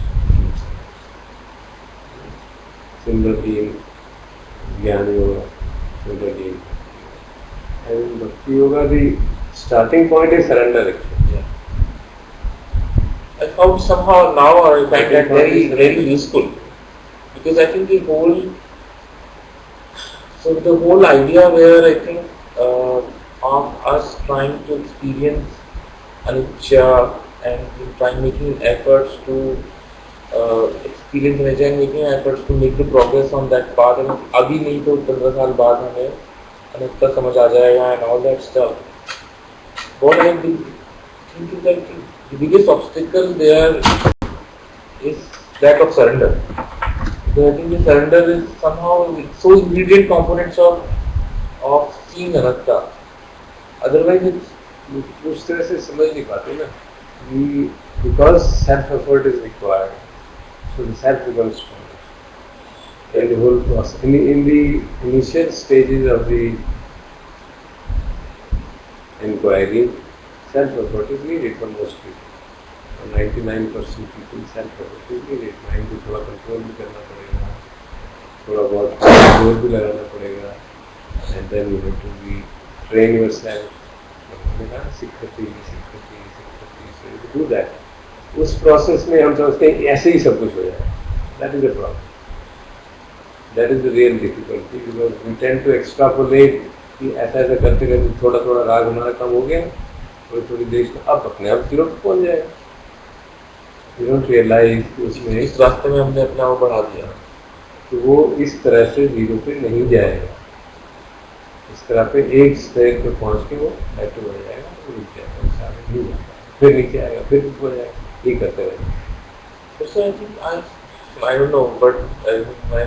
Similarly in Jnana Yoga, similarly in and in Bhakti Yoga, the starting point is surrender. Yeah. I found somehow now I find that very useful because I think the whole idea where I think of us trying to experience anicca and trying making efforts to experience रहना चाहिए, making efforts to make the progress on that path, and अभी नहीं तो 15 साल बाद हमें अनंतर समझ आ जाएगा and all that stuff. What I think is that the biggest obstacle there is that of surrender. So I think the surrender is somehow so ingredient components of seeing anatta. Otherwise, it's उस तरह से समझ नहीं पाते ना, because self effort is required, so the self becomes stronger in the whole process. In the initial stages of the inquiry, self effort is needed for most people. For 99% people, self effort is needed. Mind को थोड़ा control भी करना पड़ेगा, थोड़ा बहुत जोर भी लगाना पड़ेगा, and then you have to be train yourself. सिक्खती, so you do that. उस प्रोसेस में हम समझते हैं ऐसे ही सब कुछ हो जाए. That is the problem. That is the real difficulty, because we tend to extrapolate कि ऐसा ऐसा करते करते थोड़ा थोड़ा राग हमारा कम हो गया, थोड़ी थोड़ी देर में अब अपने आप जीरो पे पहुंच जाएगा. We don't realize कि उसमें इस रास्ते में हमने अपने आप बढ़ा दिया, तो वो इस तरह से जीरो पे नहीं जाएगा. इस तरह पे एक स्टेज पे पहुंच के वो बैठे हो जाएगा, तो रुक जाएगा, उससे आगे नहीं जाएगा, फिर नीचे आएगा, फिर ऊपर हो जाएगा, ये करते रहेंगे. So I think I don't know, but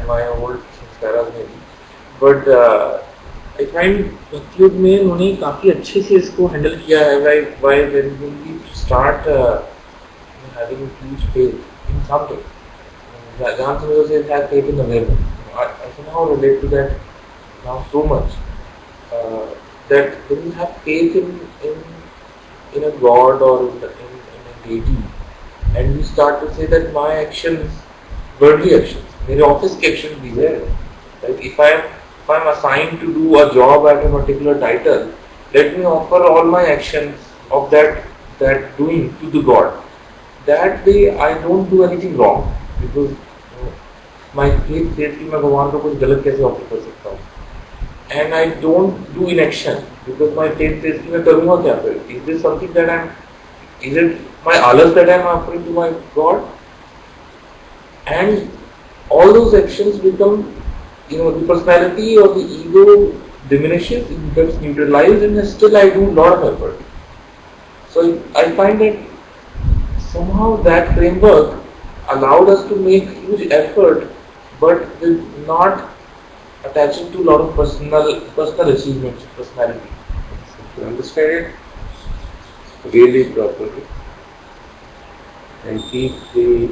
my old samskaras में भी, but I find भक्तियोग में उन्होंने काफी अच्छे से इसको हैंडल किया है. Why when we start having huge faith in something, जहाँ से मुझे have faith in the mirror, I somehow relate to that now so much. That when you have faith in a god or in a deity, and you start to say that my actions, worldly actions, मेरे office के actions भी है, like if I'm assigned to do a job at a particular title, let me offer all my actions of that doing to the god. That way I don't do anything wrong, because my faith says कि मैं भगवान को कुछ गलत कैसे offer कर सकता हूँ. And I don't do inaction, because my faith says कि मैं करूँगा क्या फिर? Is this something that is it my alas that I'm offering to my God? And all those actions become, the personality or the ego diminishes, it becomes neutralized, and still I do a lot of effort. So I find that somehow that framework allowed us to make huge effort, but with not attaching to a lot of personal achievements, personality. To understand it really properly and keep the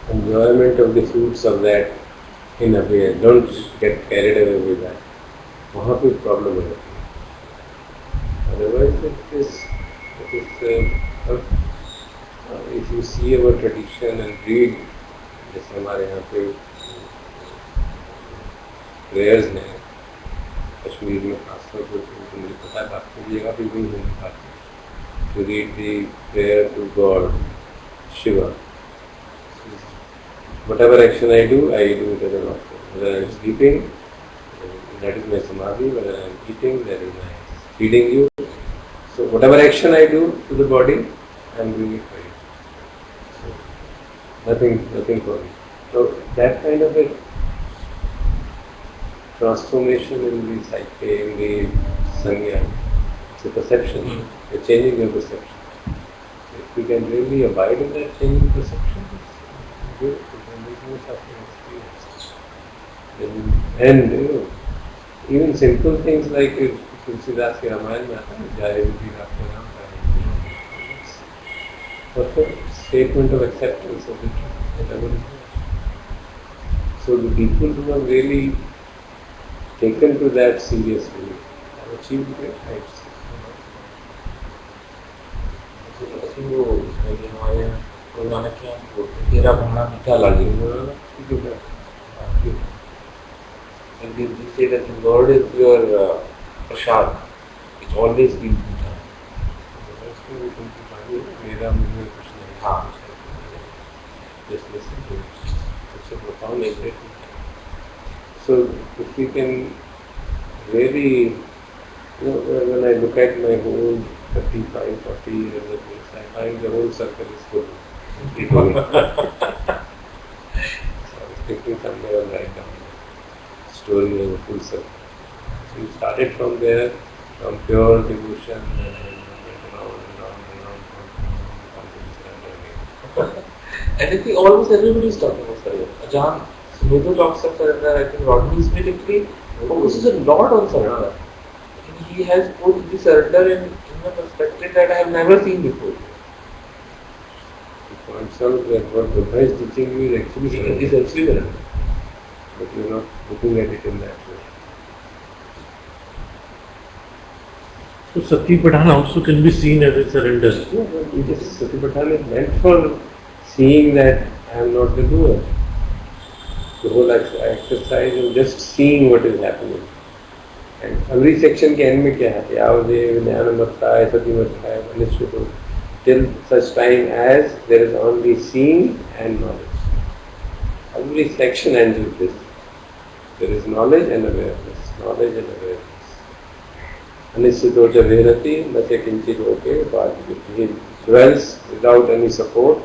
enjoyment of the fruits of that in a way. Don't get carried away with that. वहाँ पे problem हो जाती है. Otherwise it is if you see our tradition and read, जैसे हमारे यहाँ पे prayers ने कश्मीर में खासतौर पर मुझे पता है आपको जगह पे भी नहीं पाते. To read the prayer to God, Shiva. Whatever action I do it as an offering. Whether I am sleeping, that is my samadhi. Whether I am eating, that is my feeding you. So whatever action I do to the body, I am doing it for you. So nothing for me. So that kind of a transformation in the psyche, in the sangya, it's a perception. You're changing your perception. If we can really abide in that changing perception, it's beautiful. Then there's no suffering experience. And even simple things like Tulsidas ke Ramayan mein aata hai, Jai Vidi Rakhe Ram Jai. Perfect statement of acceptance of the truth, whatever it is. So the people who have really taken to that seriously have achieved great heights. वो हमारे गुरु नानक के यहाँ बोलते हैं, तेरा भाना मीठा लागे. And they say that the Lord is your prasad. It's always been मीठा. मेरा मुझे कुछ नहीं. हाँ. Just listen to it. It's a profound statement. So if we can really, when I look at my whole 35, 40 years of this, I find the whole circle is full. it will. So I was thinking someday I'll write down the story of a full circle. So we started from there, from pure devotion, and went around and around and around, And I think almost everybody is talking about surrender. Ajahn Sumedho talks of surrender. I think Rodney Smith actually focuses a lot on surrender. And he has put the surrender in a perspective that I have never seen before. It points out that what Buddha is teaching you is actually surrender. Is actually surrender. But you're not looking at it in that way. So Satipatthana also can be seen as a surrender. Yeah, but it is Satipatthana is meant for seeing that I am not the doer. The whole exercise is just seeing what is happening. And every section के end में क्या है? यावदेव ज्ञानमत्ताय सतिमत्ताय अनिश्चितो. Till such time as there is only seeing and knowledge. Every section ends with this. There is knowledge and awareness. Knowledge and awareness. Anisito cha virati, nase kinchit okay, but he dwells without any support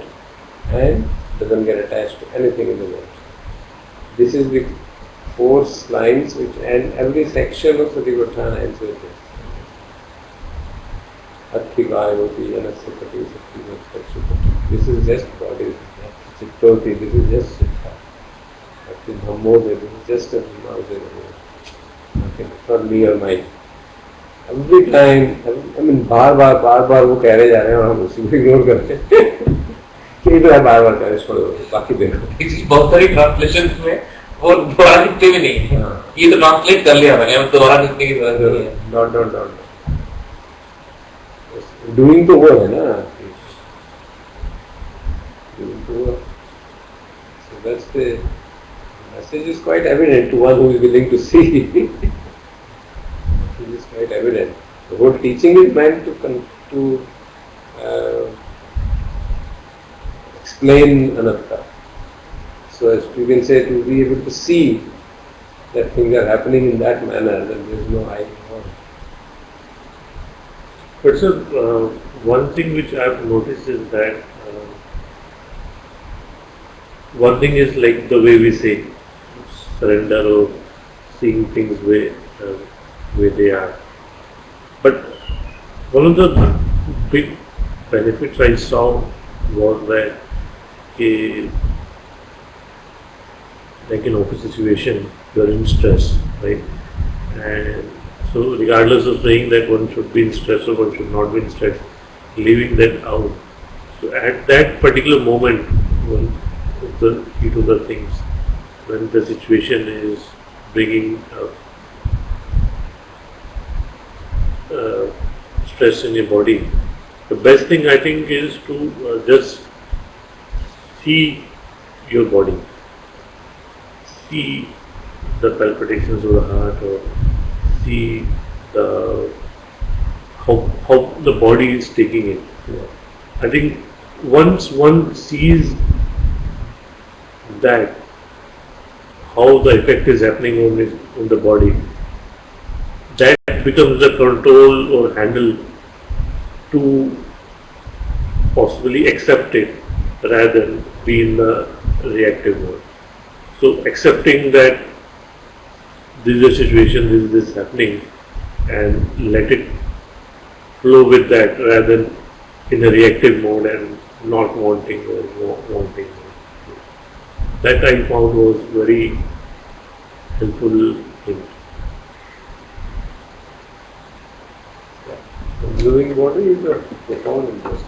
and doesn't get attached to anything in the world. This is the 4 lines which end every section of Satipatthana ends with this. Athikayoti, Anasyapati, Sakti, this is just body. Chittoti, this is just Chitta. Dhammoja, this is just a Dhammoja. Nothing, not me or mine. Every time, I mean, बार वो कह रहे जा रहे हैं और हम उसी को इग्नोर करते हैं कि तो बार कह रहे छोड़ो बाकी देखो. बहुत सारी ट्रांसलेशन में वो दोबारा लिखते भी नहीं है. ये तो ट्रांसलेट कर लिया मैंने, अब दोबारा लिखने की जरूरत नहीं है. डॉट डूइंग तो वो है ना, डूइंग तो वो. So that's the message is quite evident to one who is willing to see. It is quite evident. The whole teaching is meant to explain anatta. So as you can say, to be able to see that things are happening in that manner, then there is no I involved. But sir, one thing which I have noticed is that one thing is like the way we say surrender or seeing things way they are. But one of the big benefits I saw was that like in office situation, you are in stress, right? And so regardless of saying that one should be in stress or one should not be in stress, leaving that out. So at that particular moment, one of the key to the things, when the situation is bringing stress in your body, the best thing I think is to just see your body, see the palpitations of the heart, or see how the body is taking it. I think once one sees that, how the effect is happening on the body, that becomes the control or handle to possibly accept it rather than be in the reactive mode. So accepting that this is a situation, this is happening, and let it flow with that rather than in a reactive mode and not wanting or wanting. That I found was very helpful thing. Observing body is a profound interest.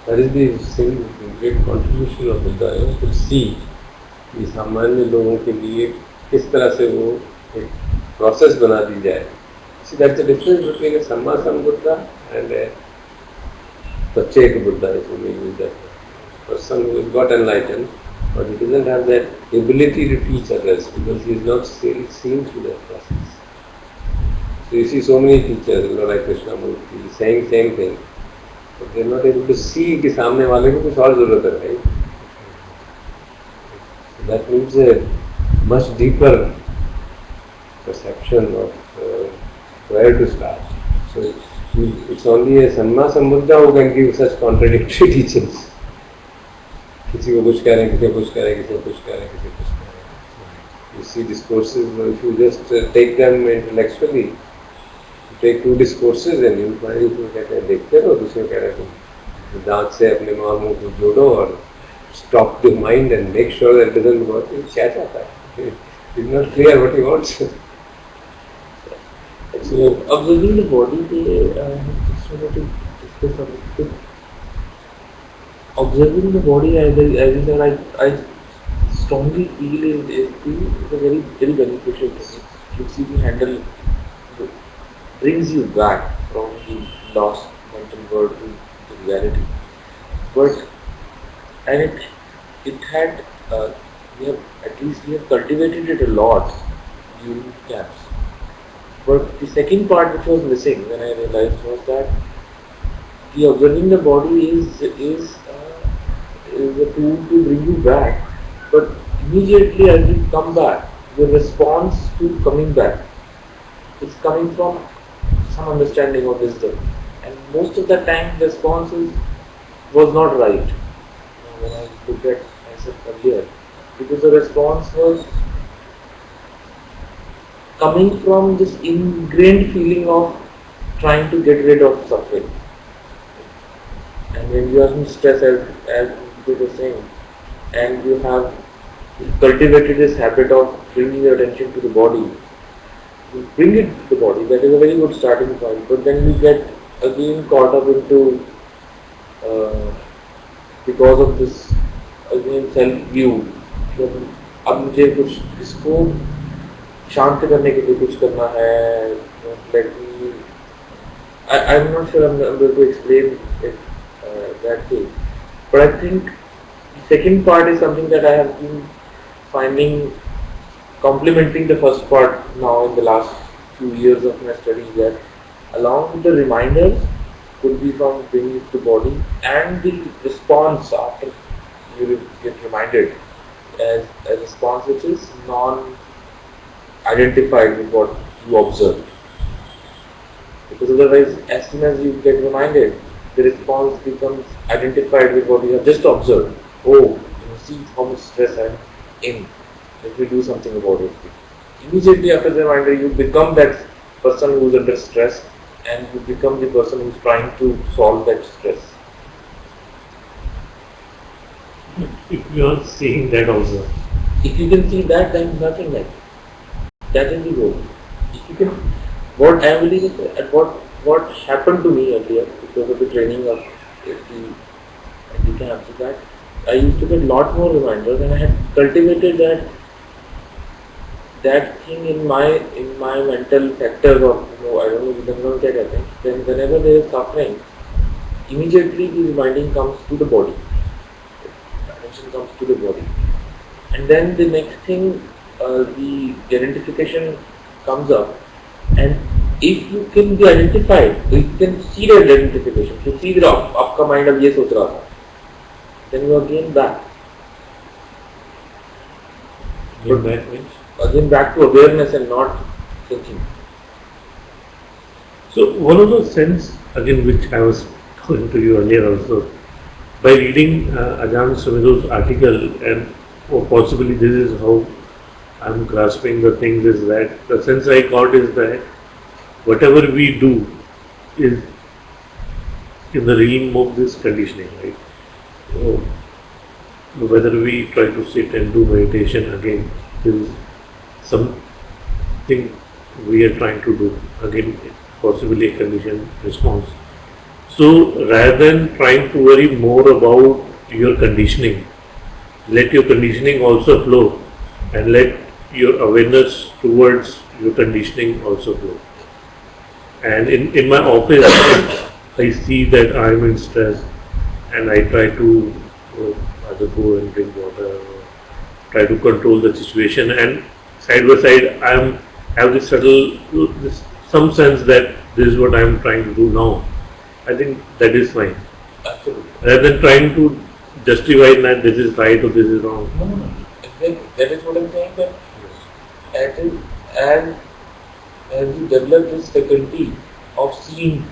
That is the great contribution of Buddha, to see कि सामान्य लोगों के लिए किस तरह से वो एक प्रोसेस बना दी जाए. See, that's the difference between a Samma Sambuddha and a Pacheka Buddha, if you may use that person who has got enlightened, but he doesn't have that ability to teach others because he is not seen through that process. So you see so many teachers, like Krishnamurti, saying same thing, but they are not able to see कि सामने वाले को कुछ और जरूरत है, right? So that needs a much deeper perception of where to start. So It's only a Samma Sambuddha who can give such contradictory teachings. किसी को कुछ कह रहे हैं, किसी को कुछ कह रहे हैं, किसी को कुछ कह रहे हैं, किसी को कुछ कह रहे हैं. You see discourses, if you just take them intellectually, you take two discourses and you find it, कहते हैं देखते रहो, दूसरे कह रहे हैं तुम दांत से अपने मुंह को जोड़ो और stop the mind and make sure that it doesn't work. क्या चाहता है? It's not clear what he wants. So, observing the body, just wanted to discuss a little bit. Observing the body, as I said, I strongly feel is a very beneficial thing. You see, the handle brings you back from the lost mental world to the reality. But and it had we have cultivated it a lot during camps. But the second part which was missing when I realized was that the observing the body is a tool to bring you back. But immediately as you come back, your response to coming back is coming from some understanding or wisdom. And most of the time the response was not right. When I looked at myself earlier, because the response was coming from this ingrained feeling of trying to get rid of suffering. And when you are in stress, as you were saying, and you have cultivated this habit of bringing your attention to the body, you bring it to the body, that is a very good starting point. But then you get again caught up into, because of this again self-view, अब मुझे कुछ इसको शांत करने के लिए कुछ करना है. Let me. I'm not sure I'm able to explain it that way. But I think the second part is something that I have been finding complementing the first part now in the last few years of my studies, that along with the reminders could be from bringing it to body and the response after you get reminded as a response which is non-identified with what you observe. Because otherwise, as soon as you get reminded, the response becomes identified with what you have just observed. Oh, see how much stress I am in. Let me do something about it. Immediately after the reminder, you become that person who is under stress, and you become the person who is trying to solve that stress. If you are seeing that also. If you can see that, then nothing like that is the goal. If you can, what I believe is that what happened to me earlier because of the training of the camps is that I used to get a lot more reminders, and I had cultivated that thing in my mental sector of I don't know what they are. Then whenever there is suffering, immediately the reminding comes to the body. Attention comes to the body, and then the next thing, the identification comes up, and if you can be identified, you can see that identification. You see that आपका mind अब ये सोच रहा था, then you again back. Again back to awareness and not thinking. So one of the sense again which I was talking to you earlier also, by reading Ajahn Sumedho's article, and possibly this is how I'm grasping the things, is that the sense I got is that whatever we do is in the realm of this conditioning, right? So, whether we try to sit and do meditation, again, is something we are trying to do, again, possibly a conditioned response. So, rather than trying to worry more about your conditioning, let your conditioning also flow, and let your awareness towards your conditioning also flow. And in my office, I see that I am in stress, and I try to either go and drink water, or try to control the situation, and side by side I have this subtle, some sense that this is what I am trying to do now. I think that is fine. Absolutely. Rather than trying to justify that this is right or this is wrong. No. That is what I'm saying. That as you develop this faculty of seeing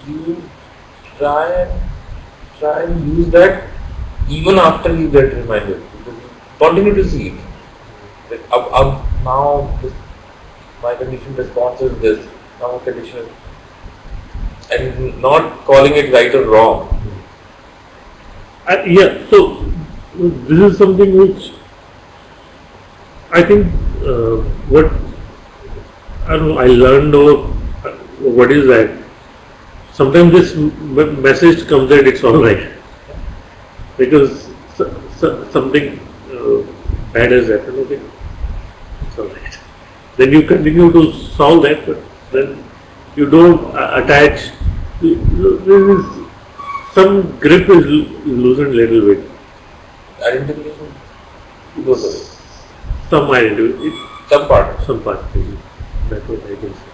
you try and use that even after you get reminded. Because you continue to see it. Like, now this, my conditioned response is this. Now my condition is, and not calling it right or wrong. Yeah, so this is something which I think what I don't know, I learned or what is that? Sometimes this message comes that it's all right because something bad has happened. Okay, it's all right. Then you continue to solve that, but then you don't attach. There is some grip is loosened a little bit. Identification goes away. Some identity, Some part. some part. Maybe. That's what I can say.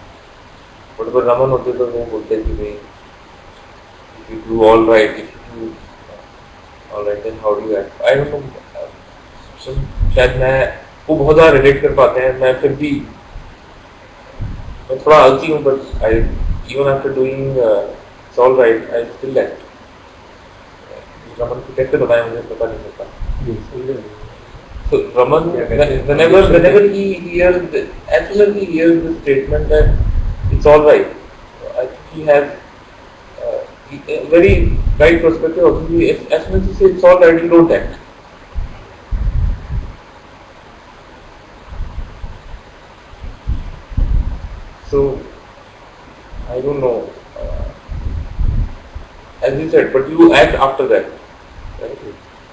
Whatever Raman होते तो वो बोलते कि भाई, if you do all right, if you do all right, then how do you act? I don't know. शायद मैं वो बहुत ज़्यादा रिलेट कर पाते हैं. मैं फिर भी मैं थोड़ा आलसी हूँ, but I even after doing it's all right, I still act. Raman को कैसे बताया मुझे पता नहीं चलता. So Raman, whenever he hears, as soon as he hears the statement that it's all right, I think he has a very right perspective. Also, as soon as he says it's all right, you don't act. So I don't know. As you said, but you act after that. Right?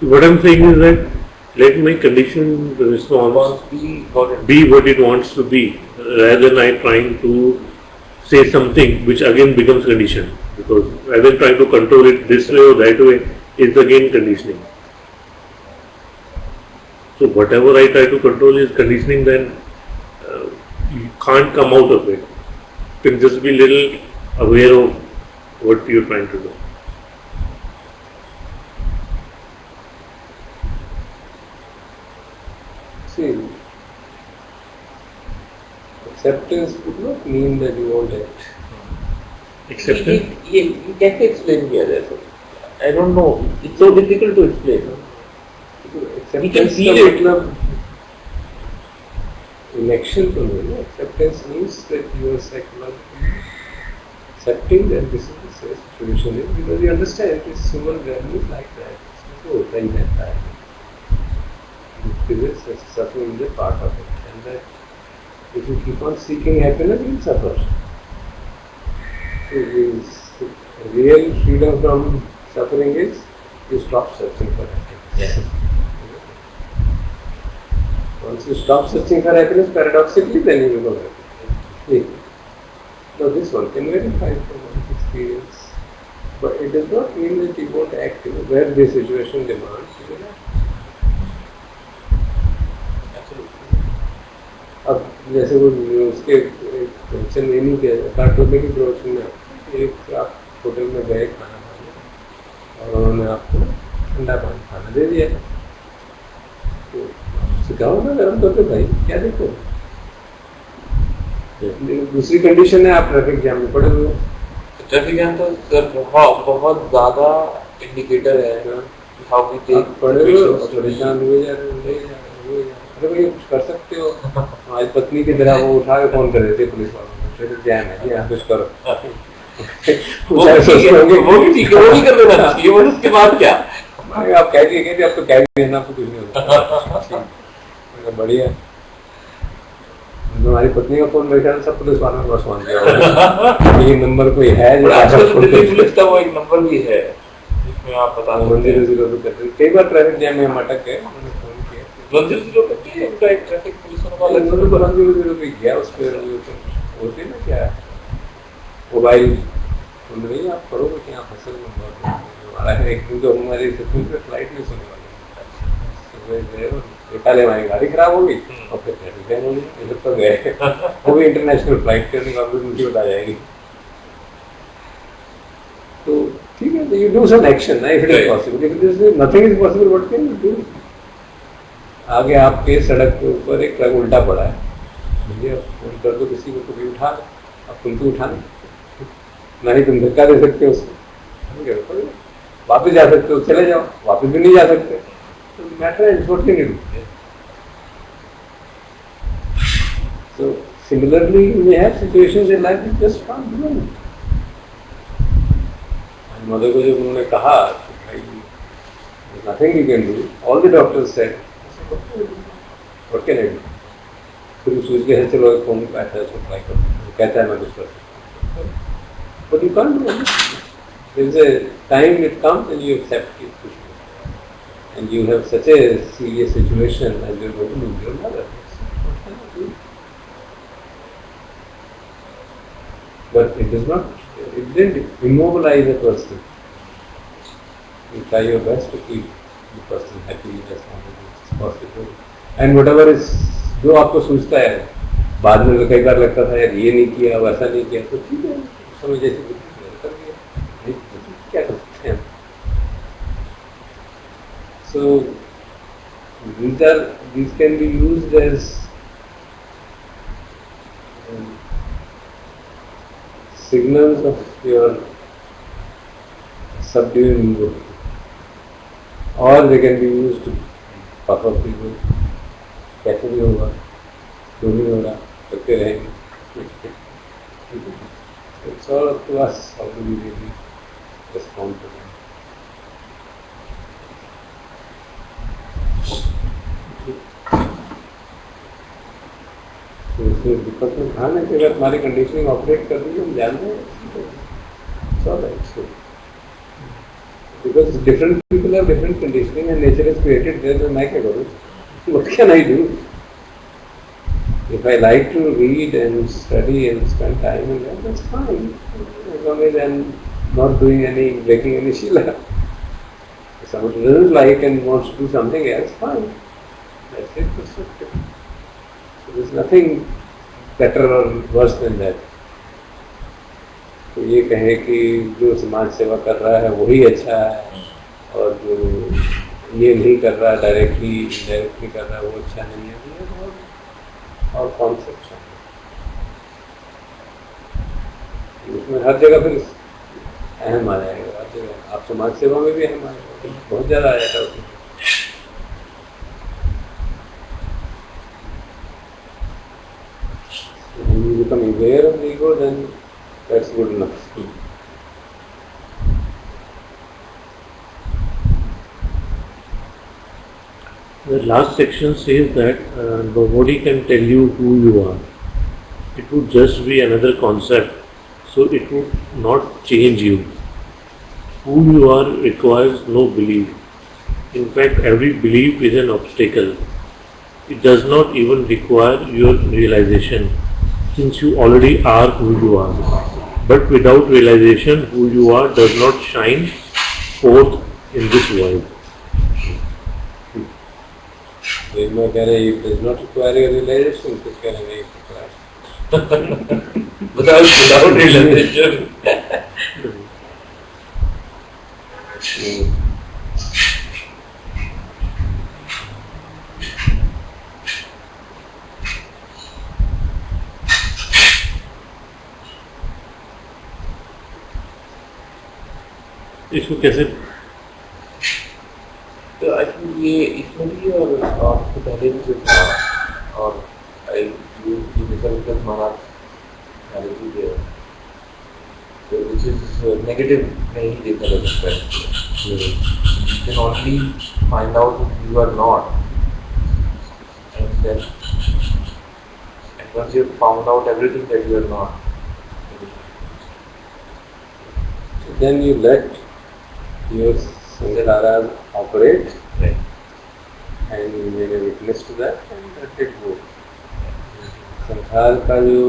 What I'm saying is that let my conditioned response be what it wants to be, rather than I trying to say something which again becomes conditioned. Because rather than trying to control it this way or that way, is again conditioning. So whatever I try to control is conditioning, then you can't come out of it. You can just be little aware of what you're trying to do. See, acceptance would not mean that you won't act. Acceptance? You can't explain here. I don't know. It's so difficult to explain. We can feel it. Inaction to me, no? Acceptance means that you are psychologically accepting that this is the situation is, because you understand this human journey is like that. It's not open that time. This suffering is a part of it, and that if you keep on seeking happiness, you will suffer. So real freedom from suffering is you stop searching for happiness. Yeah. Once you stop searching for happiness, paradoxically, then you become happy. So this one can verify from one's experience, but it does not mean that you won't act. Where the situation demands, you will act. अब जैसे वो उसके tension लेनी के काट रोपे की production में एक आप होटल में गए खाना खाने और उन्होंने आपको ठंडा पानी खाना दे दिया, तो सिखाओ ना गर्म करके भाई, क्या देखो. दूसरी कंडीशन है आप ट्रैफिक जाम में पड़े हुए. ट्रैफिक जाम तो सर बहुत ज़्यादा इंडिकेटर है हाउ वी टेक पड़े हुए परेशान हुए जा रहे हैं. अरे भैया कुछ कर सकते हो. हमारी पत्नी की तरह वो उठा के फोन कर रहे थे पुलिस वालों को, ट्रैफिक जैम है जी, आप कुछ करो. वो भी ठीक है, वो भी कर देना चाहिए. वो उसके बाद क्या आप कह दिए अब तो कह दिए ना, आपको कुछ नहीं होता. बढ़िया. हमारी पत्नी का फोन मेरे ख्याल सब पुलिस वालों ने बस मान दिया. ये नंबर कोई है जो पुलिस का वो एक नंबर भी है जिसमें आप बता सकते हैं. कई बार ट्रैफिक जैम में हम अटक गए, 100 पे उनका एक ट्रैफिक पुलिस वाला 100 पे गया. उस पर होते ना क्या मोबाइल सुन रही आप करोगे क्या फसल में हमारा है. एक दिन तो हमारी फ्लाइट में सुनने वाले निकाले, हमारी गाड़ी खराब हो गई और फिर ट्रैफिक जैम हो गई. इधर तो गए वो भी इंटरनेशनल फ्लाइट करने का मुझे बता जाएगी. तो ठीक है, यू डू सम एक्शन ना, if it is possible. If this is nothing is possible, what can you do. आगे आपके सड़क के ऊपर एक ट्रक उल्टा पड़ा है, भैया फोन कर दो किसी को, कभी उठा लो. अब तुम तो उठा नहीं, ना ही तुम धक्का दे सकते हो उसको, वापस जा सकते हो चले जाओ, वापस भी नहीं जा सकते, तो matter is what can you do. So similarly, we have situations in life you just can't do anything. And mother को जब उन्होंने कहा कि भाई there's nothing you can do, all the doctors said, what can I do? फिर सोच के चलो एक फोन बैठा है ट्राई करो, कहता है मैं कुछ कर सकता हूँ, but you can't do anything. There's a time it comes and you accept it, and you have such a serious situation and you're going to lose your mother. What can you do? But it does not, it didn't immobilize a person. You try your best to keep the person happy as long as it's possible. And whatever is, जो आपको सोचता है, बाद में कई बार लगता था यार ये नहीं किया, वैसा नहीं किया, तो ठीक है, उस समय जैसे बुद्धि कर दिया, नहीं तो क्या कर सकते हैं। So these can be used as signals of your subduing ego, or they can be used to puff up ego. कैसे भी होगा, क्यों नहीं होगा, करते रहेंगे। It's all up to us how do we really respond to them. तो इसमें दिक्कत में ध्यान है कि अगर हमारी कंडीशनिंग ऑपरेट कर रही है, हम जानते हैं, it's all right. So, because different people have different conditioning and nature has created there, then मैं क्या करूँ? What can I do? If I like to read and study and spend time in that, that's fine. As long as I'm not doing breaking any shila. If somebody doesn't like and wants to do something else, fine. That's it, perspective. So there's nothing better or worse than that. तो ये कहें कि जो समाज सेवा कर रहा है वही अच्छा है, और जो ये नहीं कर रहा, डायरेक्टली इनडायरेक्टली कर रहा है, वो अच्छा नहीं है, और कॉन्सेप्ट है उसमें हर जगह फिर अहम आ जाएगा, हर जगह आप समाज सेवा में भी अहम आएगा, बहुत ज़्यादा आया था उसमें। When you become aware of the ego, then that's good enough. The last section says that nobody can tell you who you are. It would just be another concept, so it would not change you. Who you are requires no belief. In fact, every belief is an obstacle. It does not even require your realization, since you already are who you are. But without realization, who you are does not shine forth in this world. मैं कह रहे it does not require a realization, कुछ कह रहे नहीं without realization. इसको कैसे तो आई थिंक ये इसमें भी और आपसे पहले भी जो था, और महाराज भी दिया, तो विच इज नेगेटिव नहीं देखा जा सकता है। You can only find out you are not, and then once you have found out everything that you are not, So then you let your sanskaras operate, right, and you make a witness to that and let it go. संसार का जो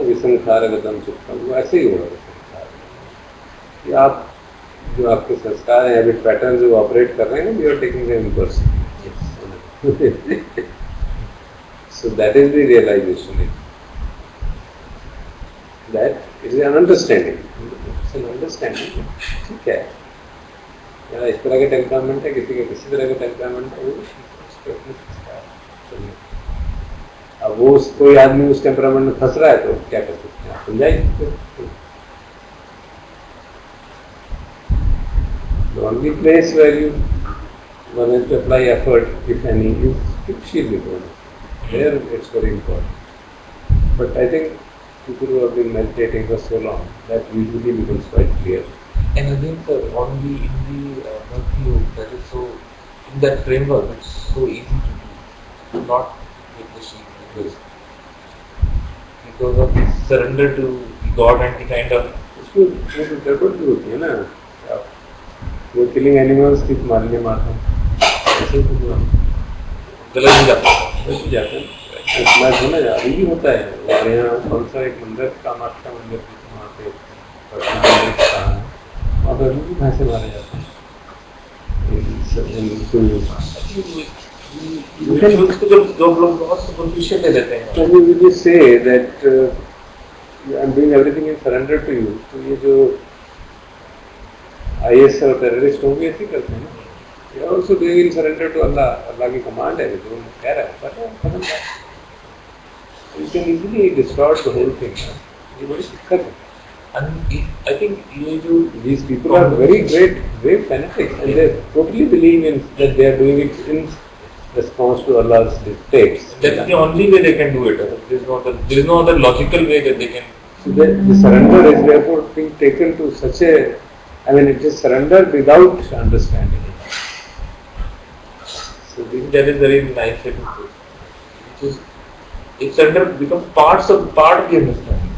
विसंखार गतम चित्तम, वो ऐसे ही होगा संसार कि आप जो आपके संस्कार हैं, हैबिट पैटर्न जो ऑपरेट कर रहे हैं, you are taking them in person. So that is the realization. That is an understanding. It's an understanding. ठीक है, या इस तरह का टेम्परामेंट है, किसी का किसी तरह का टेम्परामेंट है, वो उसके अपने संस्कार चलने। अब वो कोई आदमी उस टेम्परामेंट में फंस रहा है तो क्या कर सकते हैं, आप समझाइए। The only place where you one has to apply effort, if any, is Shri There it's very important. But I think people who have been meditating for so long, that usually becomes quite clear. And again, sir, only in the Bhakti Yoga, that is so, in that framework, it's so easy to do, not with the sheep, because of this surrender to God and the kind of. उसको वो गड़बड़ भी होती है ना, वो killing animals की मारने मारते हैं, ऐसे तो गलत ही जाता जाते हैं। मैं होना अभी भी होता है हमारे यहाँ, कौन सा एक मंदिर कामाख्या मंदिर वहाँ पे वहाँ पर अभी भी भैंसे मारे जाते हैं। When you really say that I'm doing everything in surrender to you, तो ये जो IS और टेररिस्ट होंगे ऐसे करते हैं ना, ये also doing in surrender to Allah, अल्लाह की कमांड है जो कह रहा है, पता है खत्म है। You can easily distort the whole thing. ये बड़ी दिक्कत है। And I think ये जो these people are very great fanatics, and they totally believe in that they are doing it in response to Allah's dictates. That's the only way they can do it. There is no other logical way that they can. So the surrender is therefore being taken to such a, I mean, it is surrender without understanding. So that is very nice way to put it. Which is, if surrender becomes part of the understanding.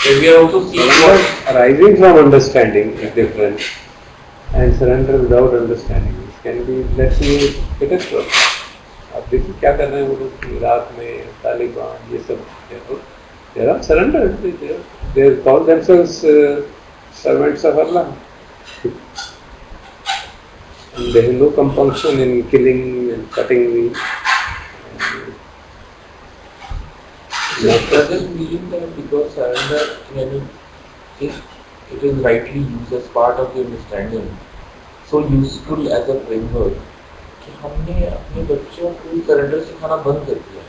So we are also seeing what arising from understanding is different, and surrender without understanding can be, let's say, catastrophic. आप देखिए क्या कर रहे हैं वो लोग Iraq में, तालिबान, ये सब, they are surrendered. They call themselves servants of Allah. And there is no compunction in killing and cutting the. It doesn't mean that because surrender, if it is rightly used as part of the understanding, so useful as a framework, कि हमने अपने बच्चों को surrender सिखाना बंद कर दिया।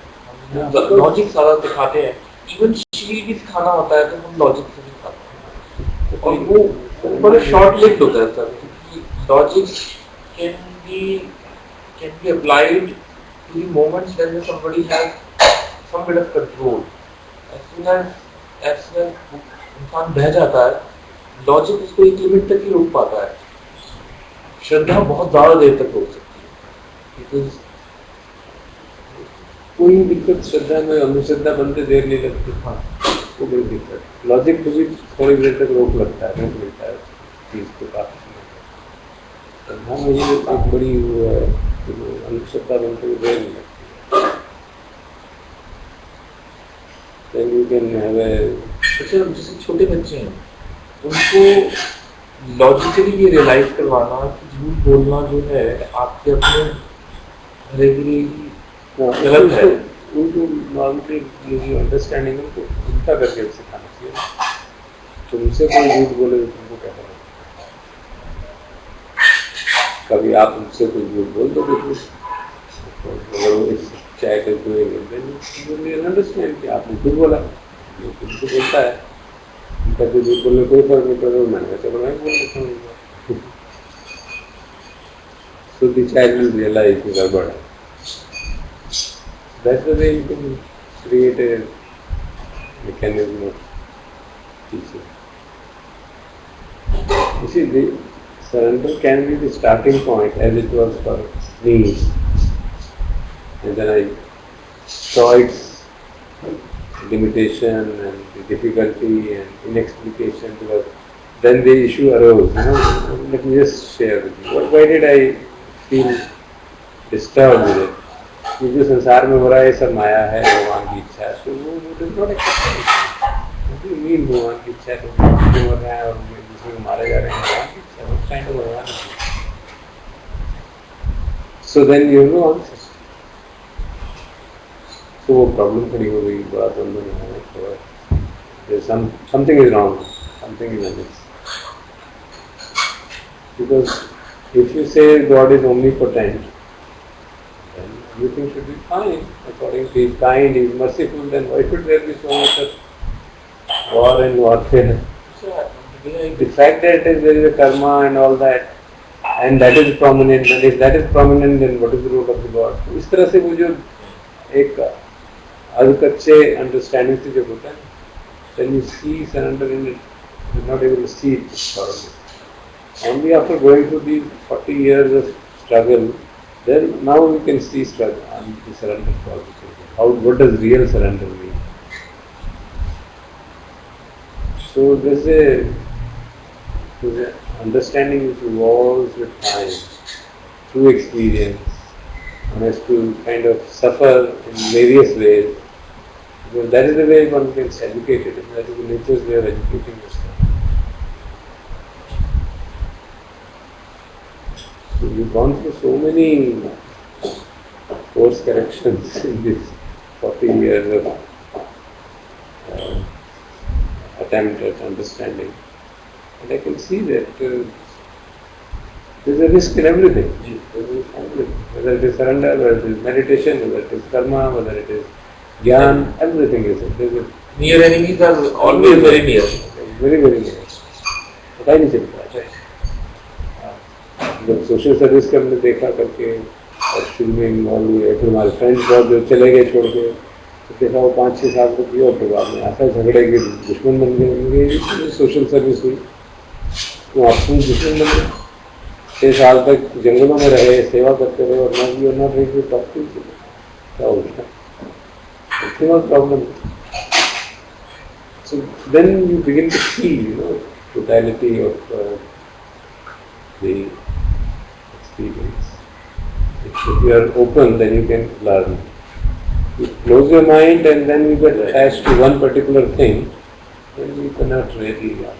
हम लॉजिक सारा सिखाते हैं, इवन शील भी सिखाना होता है तो हम लॉजिक से सिखाते हैं, और वो बड़ा शॉर्ट लिव्ड होता है सर, क्योंकि logic can be applied to the moments when somebody has some bit of control. As soon as इंसान बह जाता है, लॉजिक उसको एक लिमिट तक ही रोक पाता है, श्रद्धा बहुत ज़्यादा देर तक रोक सकती है, because कोई दिक्कत श्रद्धा में, अनुश्रद्धा बनते देर नहीं लगती। हाँ, वो बड़ी दिक्कत। लॉजिक को भी थोड़ी देर तक रोक लगता है, रोक लेता है चीज़ को काफी। श्रद्धा में ये एक बड़ी वो है, अनुश्रद्धा बनते देर नहीं लगती। Then you can have a, जैसे छोटे बच्चे हैं, उनको लॉजिकली ये रियलाइज करवाना कि झूठ बोलना जो है आपके अपने रेगुलरी गलत है, उनको नॉर्मली अंडरस्टैंडिंग उनको उल्टा करके सिखाना चाहिए। तुमसे कोई झूठ बोले तो तुमको क्या करें, कभी आप उनसे कोई झूठ बोल दो कुछ चाहे करके अंडरस्टैंड कि आपने झूठ बोला, तुमसे बोलता है, उनका जो झूठ बोलने कोई फर्क नहीं पड़ता, मैंने कहा चलो मैं बोल देता हूँ। So the child will realize कि गड़बड़ है। That's the way you can create a mechanism of teaching. You see, the surrender can be the starting point, as it was for me, and then I saw its limitation and the difficulty and inexplication, because then the issue arose. Let me just share with you. Why did I feel disturbed with it? जो संसार में हो रहा है सब माया है, भगवान की इच्छा है, तो वो डज नॉट एक्सेप्ट। मीन भगवान की इच्छा है, तो मर रहे हैं और दूसरे को मारे जा रहे हैं, भगवान की इच्छा है, what kind of भगवान है? So then you know answers. तो वो प्रॉब्लम खड़ी हो गई, बात अंदर में है, something is wrong, something is amiss. Because if you say God is omnipotent, then everything should be fine according to His kind, He is merciful, then why should there be so much of war and warfare? So, The fact that there is a karma and all that, and that is prominent, and if that is prominent, then what is the role of the God? तो इस तरह से वो जो एक अधकच्चे understanding से जब होता है, then you see surrender in it, you're not able to see it thoroughly. Only after going through these 40 years of struggle, then now we can see struggle and the surrender process. What does real surrender mean? So there's an understanding which evolves with time, through experience. One has to kind of suffer in various ways. Because that is the way one gets educated. That is the nature's way of educating yourself. So you've gone through so many course corrections in this 40 years of attempt at understanding. And I can see that there's a risk in everything. Whether it is surrender, whether it is meditation, whether it is karma, whether it is jnana, everything is it. near enemies are always very near. Very, very near. पता ही नहीं चलता है. जब social service का हमने देखा करके और शुरू में इन्वॉल्व हुए, फिर हमारे फ्रेंड्स बहुत जो चले गए छोड़ के, तो देखा वो 5-6 साल को किया और फिर बाद में ऐसा झगड़े के दुश्मन बन गए. सोशल सर्विस हुई तो आपको दुश्मन बन गए. 6 साल तक जंगलों में रहे, सेवा करते रहे और not ready to talk to क्या हो गया? It's problem. So then you begin to see, totality of the experience. If you are open, then you can learn. You close your mind and then you get attached to one particular thing, then you cannot really learn.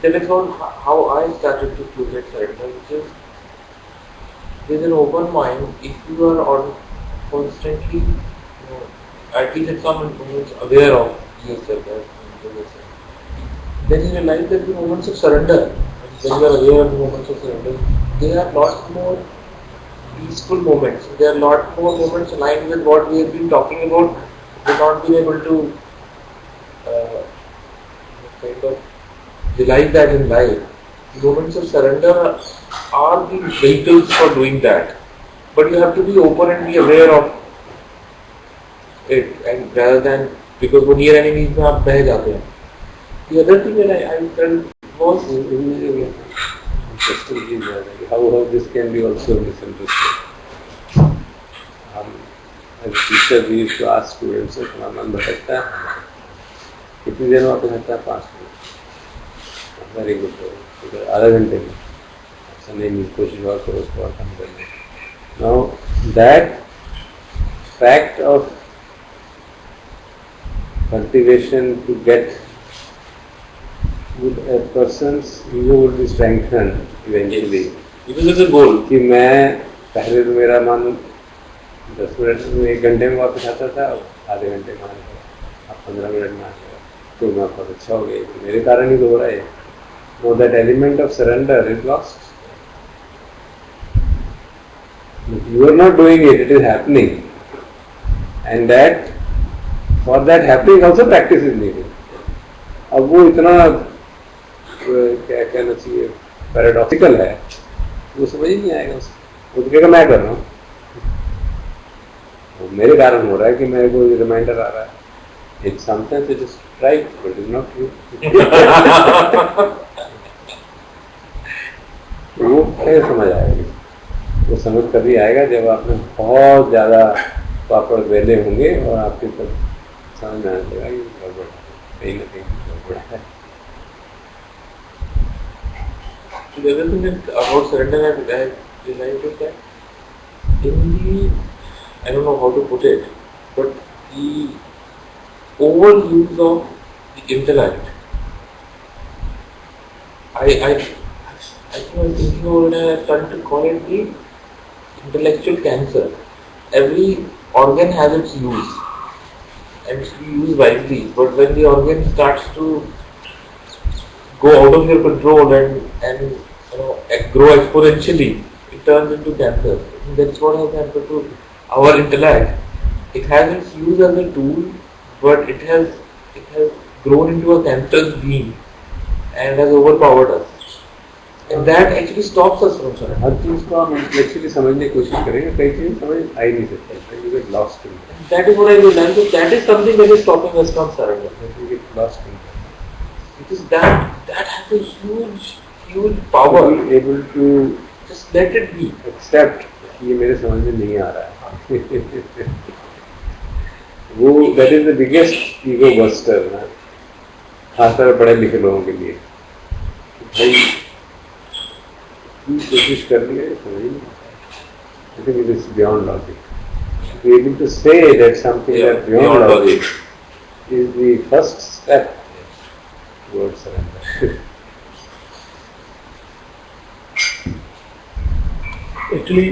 That is how I started to look at surrender, which is with an open mind. If you are on constantly, at least at some moments aware of yourself, then you realize that the moments of surrender, when you are aware of the moments of surrender, they are lot more peaceful moments. They are lot more moments aligned with what we have been talking about. We have not been able to kind of realize that in life. The moments of surrender are the vehicles for doing that. But you have to be open and be aware of it, and rather than because वो near enemies में आप बह जाते हैं. The other thing that I felt was how this can be also misunderstood. As teacher, we used to ask students, "Man bhatakta hai? कितनी देर में बहता है? 5 मिनट. Very good. आधा घंटे में. ऐसा नहीं, कोशिश और करो उसको और कम करने. Now that fact of cultivation to get with a person's ego will be strengthened eventually. because it's a goal. कि मैं पहले तो मेरा मन 10 मिनट में 1 घंटे में वापस आता था, आधे घंटे में आता, अब 15 मिनट में आ गया, तो मैं बहुत अच्छा हो गया, मेरे कारण ही तो हो रहा है. Now that element of surrender is lost. You are not doing it, it is happening, and that for that happening also practice is needed. अब वो इतना क्या कहना चाहिए पैराडॉक्सिकल है, वो समझ ही नहीं आएगा उसको. वो तो कहेगा मैं कर रहा हूँ, वो मेरे कारण हो रहा है कि मेरे को रिमाइंडर आ रहा है. It sometimes it is right, but it is not true. वो कैसे समझ आएगा? वो समझ कभी आएगा जब आपने बहुत ज़्यादा पापड़ बेले होंगे और आपके ऊपर समझ में आने लगेगा कि गड़बड़ है, कहीं ना कहीं गड़बड़ है. The other thing about surrender I realized is that in the, I don't know how to put it, but the overuse of the intellect, I think I was thinking about it, I started to call it the intellectual cancer. Every organ has its use and should be used wisely, but when the organ starts to go out of your control and grow exponentially, it turns into cancer. That's what has happened to our intellect, it has its use as a tool, but it has grown into a cancerous being and has overpowered us. And that actually stops us from surrender. हर चीज को हम intellectually समझने की कोशिश करेंगे, कई चीजें समझ आ ही नहीं सकते, you get lost in it. That is what I will learn. So that is something that is stopping us from surrender. You get lost in it. Because that has a huge power. To be able to Just let it be. accept कि ये मेरे समझ में नहीं आ रहा है. वो that is the biggest ego buster ना, खासकर पढ़े लिखे लोगों के लिए. भाई कोशिश कर लिया है, समझ नहीं आता. I think it is beyond logic. To be able to say that something that beyond logic is the first step towards surrender. Actually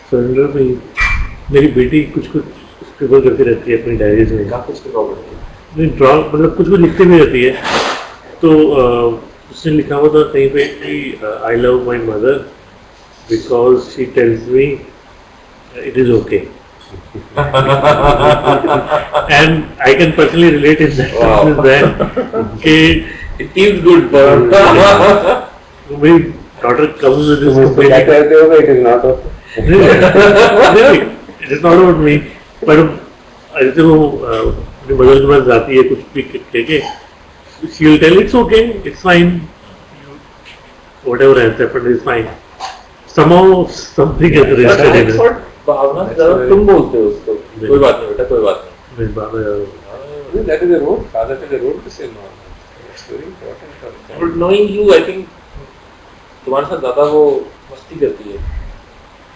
surrender में मेरी बेटी कुछ स्क्रिबल करती रहती है अपनी डायरीज में. काफी उसकी प्रॉब्लम है. ड्रॉ मतलब कुछ लिखती भी रहती है. तो उसने लिखा हुआ था कहीं पे कि I love my mother because she tells me it is okay. And I can personally relate in that कि It feels good for मेरी डॉटर कम्स विद दिस उसको क्या कहते हो, it is not okay. It is not about me. पर ऐसे वो अपनी मदर के पास जाती है कुछ भी लेके, she will tell it's okay, it's fine, whatever has happened is fine. Somehow something has registered in it. भावना जरा तुम बोलते हो उसको, कोई बात नहीं बेटा, कोई बात नहीं. मेरी बाबा That is the road. Father is the road to say no. It's very important for them. But knowing you, I think तुम्हारे साथ ज्यादा वो मस्ती करती है.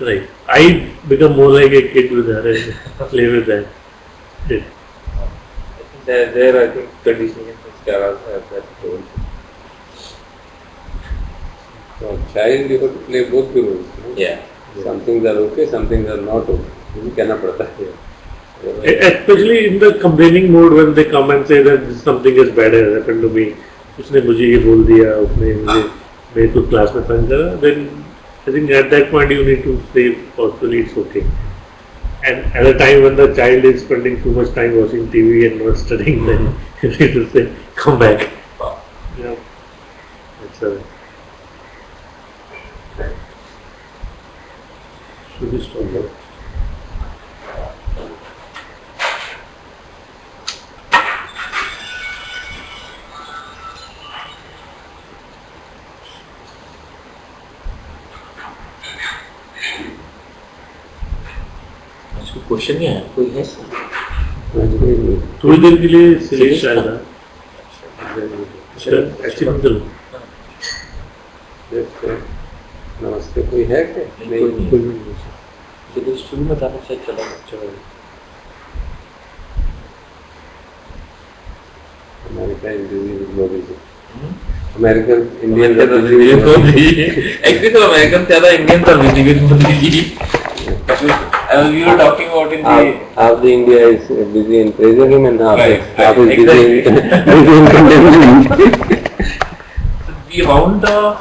right. I become more like a kid with her and play with that. It. There I think conditioning and things can also have that role. So child you have to play both the roles. You know? Yeah. Some things are okay, some things are not okay. You कहना पड़ता है. Especially in the complaining mode when they come and say that something is bad has happened to me. उसने मुझे ये बोल दिया, उसने मुझे मेरे को क्लास में तंग करा. Then I think at that point you need to say possibly it's okay. And at a time when the child is spending too much time watching TV and not studying, then you need to say, come back. Yeah. That's should we stop there? Question ही है, कोई है? थोड़ी देर के लिए select आएगा. Actually नमस्ते, कोई है क्या? नहीं, कोई नहीं. चलिए शुरू में जाना चाहिए. चलो American Indian Movies. American Indian Actually तो अमेरिकन ज्यादा इंडियन था visit Modi ji. We were talking about in the half the India is busy in praising him and half is exactly. busy in condemning him. The amount of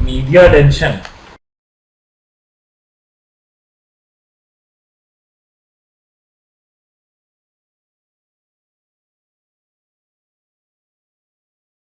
media attention